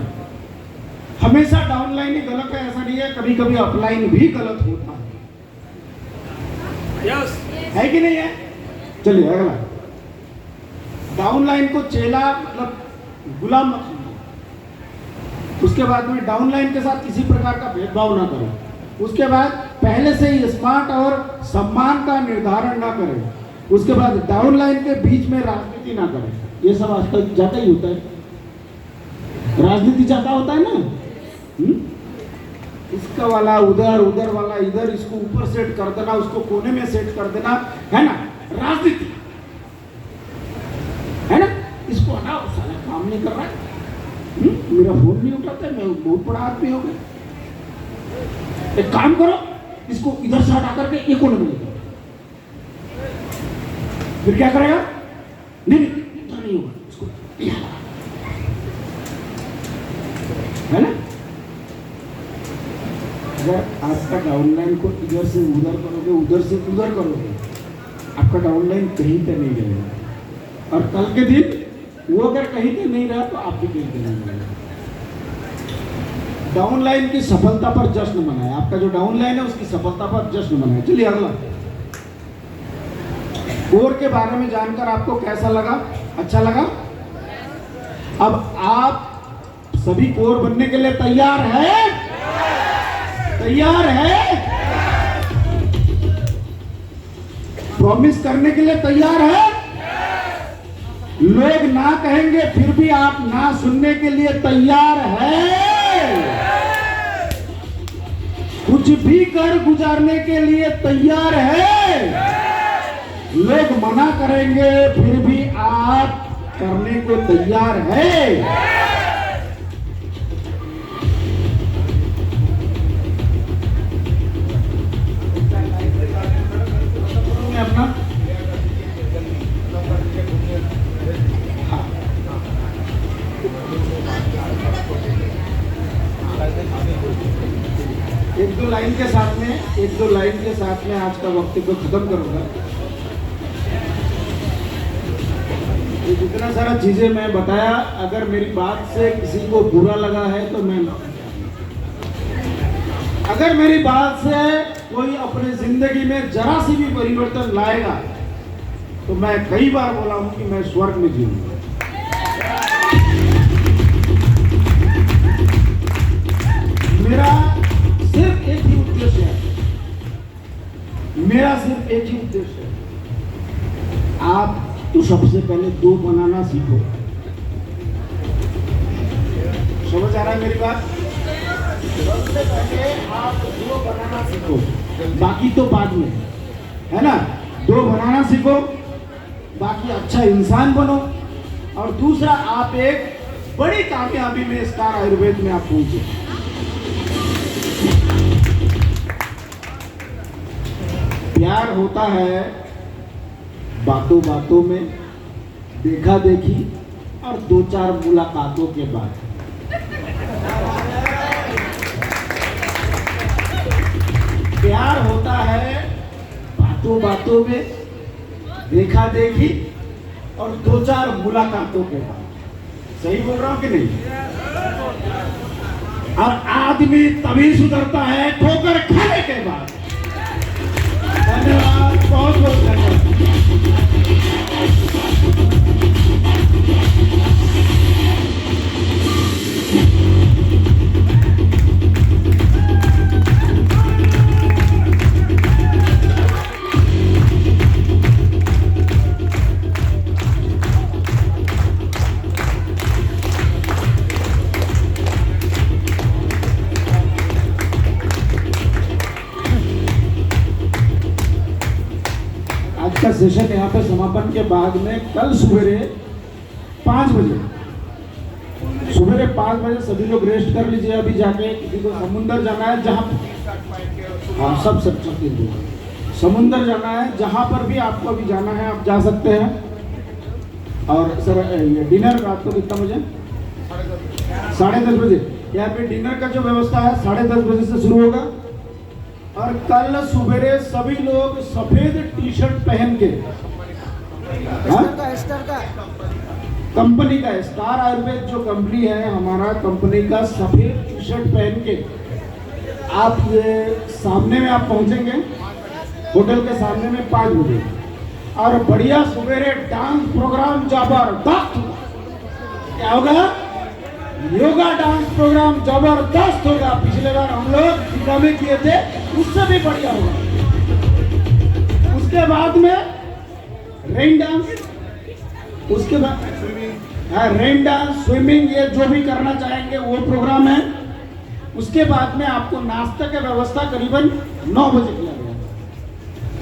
हमेशा डाउनलाइन ही गलत है ऐसा नहीं है, कभी कभी अपलाइन भी गलत होता है। यस है कि नहीं है? चलिए अगला, डाउनलाइन को चेला मतलब गुलाम मत समझो। उसके बाद में डाउनलाइन के साथ किसी प्रकार का भेदभाव ना करो। उसके बाद पहले से ही स्मार्ट और सम्मान का निर्धारण ना करें। उसके बाद डाउनलाइन के बीच में राजनीति ना करें। ये सब आजकल ज्यादा ही होता है, राजनीति ज्यादा होता है ना। इसका वाला उधर, उधर वाला इधर, इसको ऊपर सेट कर देना, उसको कोने में सेट कर देना, है ना? राजनीति है ना? इसको हटाओ, साला काम नहीं कर रहा है, मेरा फोन नहीं उठाता है, मैं बहुत बड़ा आदमी हो गया। एक काम करो, इसको इधर से हटा करके ये कोने में लेकर, फिर क्या करेगा? नहीं इधर नहीं होगा, इसको है ना? अगर आपका डाउनलाइन को इधर से उधर करोगे, उधर से उधर करोगे, आपका डाउनलाइन कहीं पे नहीं रहेगा। और कल के दिन वो अगर कहीं पे नहीं रहा तो आप भी कहीं पे नहीं रहेगा। डाउनलाइन की सफलता पर जश्न मनाए। आपका जो डाउनलाइन है उसकी सफलता पर जश्न मनाए। चलिए अगला, कोर के बारे में जानकर आपको कैसा लगा? अच्छा लगा? अब आप सभी कोर बनने के लिए तैयार है? तैयार है? प्रॉमिस करने के लिए तैयार है? लोग ना कहेंगे फिर भी आप ना सुनने के लिए तैयार है? कुछ भी कर गुजारने के लिए तैयार है? लोग मना करेंगे फिर भी आप करने को तैयार है? अपना एक दो लाइन के साथ में आज का वक्तव्य खत्म करूंगा। ये जितना सारा चीजें मैं बताया, अगर मेरी बात से किसी को बुरा लगा है तो मैं, अगर मेरी बात से कोई अपनी जिंदगी में जरा सी भी परिवर्तन लाएगा तो मैं कई बार बोला हूं कि मैं स्वर्ग में जीऊंगा। मेरा सिर्फ एक ही उद्देश्य है, मेरा सिर्फ एक ही उद्देश्य है, आप तो सबसे पहले दो बनाना सीखो। समझ आ रहा है मेरी बात? सबसे पहले आप दो बनाना सीखो, बाकी तो बाद में, है ना? दो बनाना सीखो, बाकी अच्छा इंसान बनो, और दूसरा आप एक बड़ी कामयाबी में स्टार आयुर्वेद में आप पहुंचे। प्यार होता है बातों बातों में, देखा देखी और दो चार मुलाकातों के बाद। प्यार होता है बातों बातों में, देखा देखी और दो चार मुलाकातों के बाद। सही बोल रहा हूं कि नहीं? और आदमी तभी सुधरता है ठोकर खाने के बाद। धन्यवाद, बहुत बहुत धन्यवाद। आज का सेशन यहाँ पे समापन के बाद में कल सवेरे 5 बजे, सवेरे 5 बजे सभी लोग रेस्ट कर लीजिए। अभी जाके किसी को समुंदर जाना है, जहाँ हाँ सब समुंदर जाना है, जहाँ पर भी आपको अभी जाना है आप जा सकते हैं। और सर ये डिनर रात को कितना बजे? 10:30 बजे। यहाँ पे डिनर का जो व्यवस्था है 10:30 बजे से शुरू होगा। और कल सवेरे सभी लोग सफेद टी शर्ट पहन के, कंपनी का स्टार आयुर्वेद जो कंपनी है हमारा, कंपनी का सफेद टी शर्ट पहन के आप ये सामने में आप पहुंचेंगे, होटल के सामने में 5 बजे। और बढ़िया सवेरे डांस प्रोग्राम जबरदस्त, क्या होगा? योगा डांस प्रोग्राम जबरदस्त होगा। पिछले बार हम लोग दिल्ली में किए थे, उससे भी बढ़िया होगा। उसके बाद में रेन डांस, उसके बाद रेन डांस, स्विमिंग, ये जो भी करना चाहेंगे वो प्रोग्राम है। उसके बाद में आपको नाश्ते की व्यवस्था करीबन 9 बजे किया गया।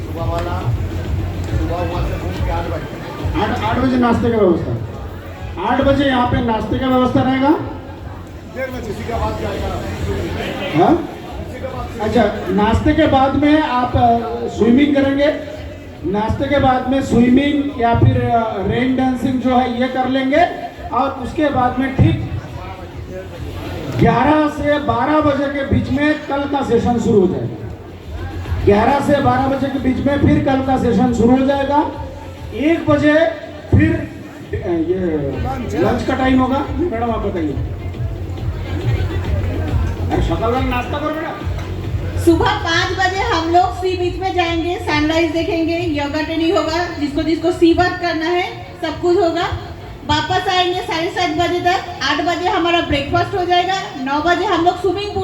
सुबह वाला से 8 बजे नाश्ते की व्यवस्था, 8 बजे यहाँ पे नाश्ते का व्यवस्था रहेगा। हाँ? अच्छा, नाश्ते के बाद में आप स्विमिंग करेंगे, नाश्ते के बाद में स्विमिंग या फिर रेन डांसिंग जो है ये कर लेंगे। और उसके बाद में ठीक 11 से 12 बजे के बीच में कल का सेशन शुरू हो जाएगा। 11 से 12 बजे के बीच में फिर कल का सेशन शुरू हो जाएगा। 1 बजे फिर ये लंच का टाइम होगा। मैडम आप बताइए। सकाल नाश्ता करो बेटा। सुबह 5 बजे हम लोग सी बीच में जाएंगे, सनराइज देखेंगे, योगा ट्रेनिंग होगा, जिसको सी बात करना है सब कुछ होगा। वापस आएंगे 7:30 बजे तक। 8 बजे हमारा ब्रेकफास्ट हो जाएगा। 9 बजे हम लोग स्विमिंग पूल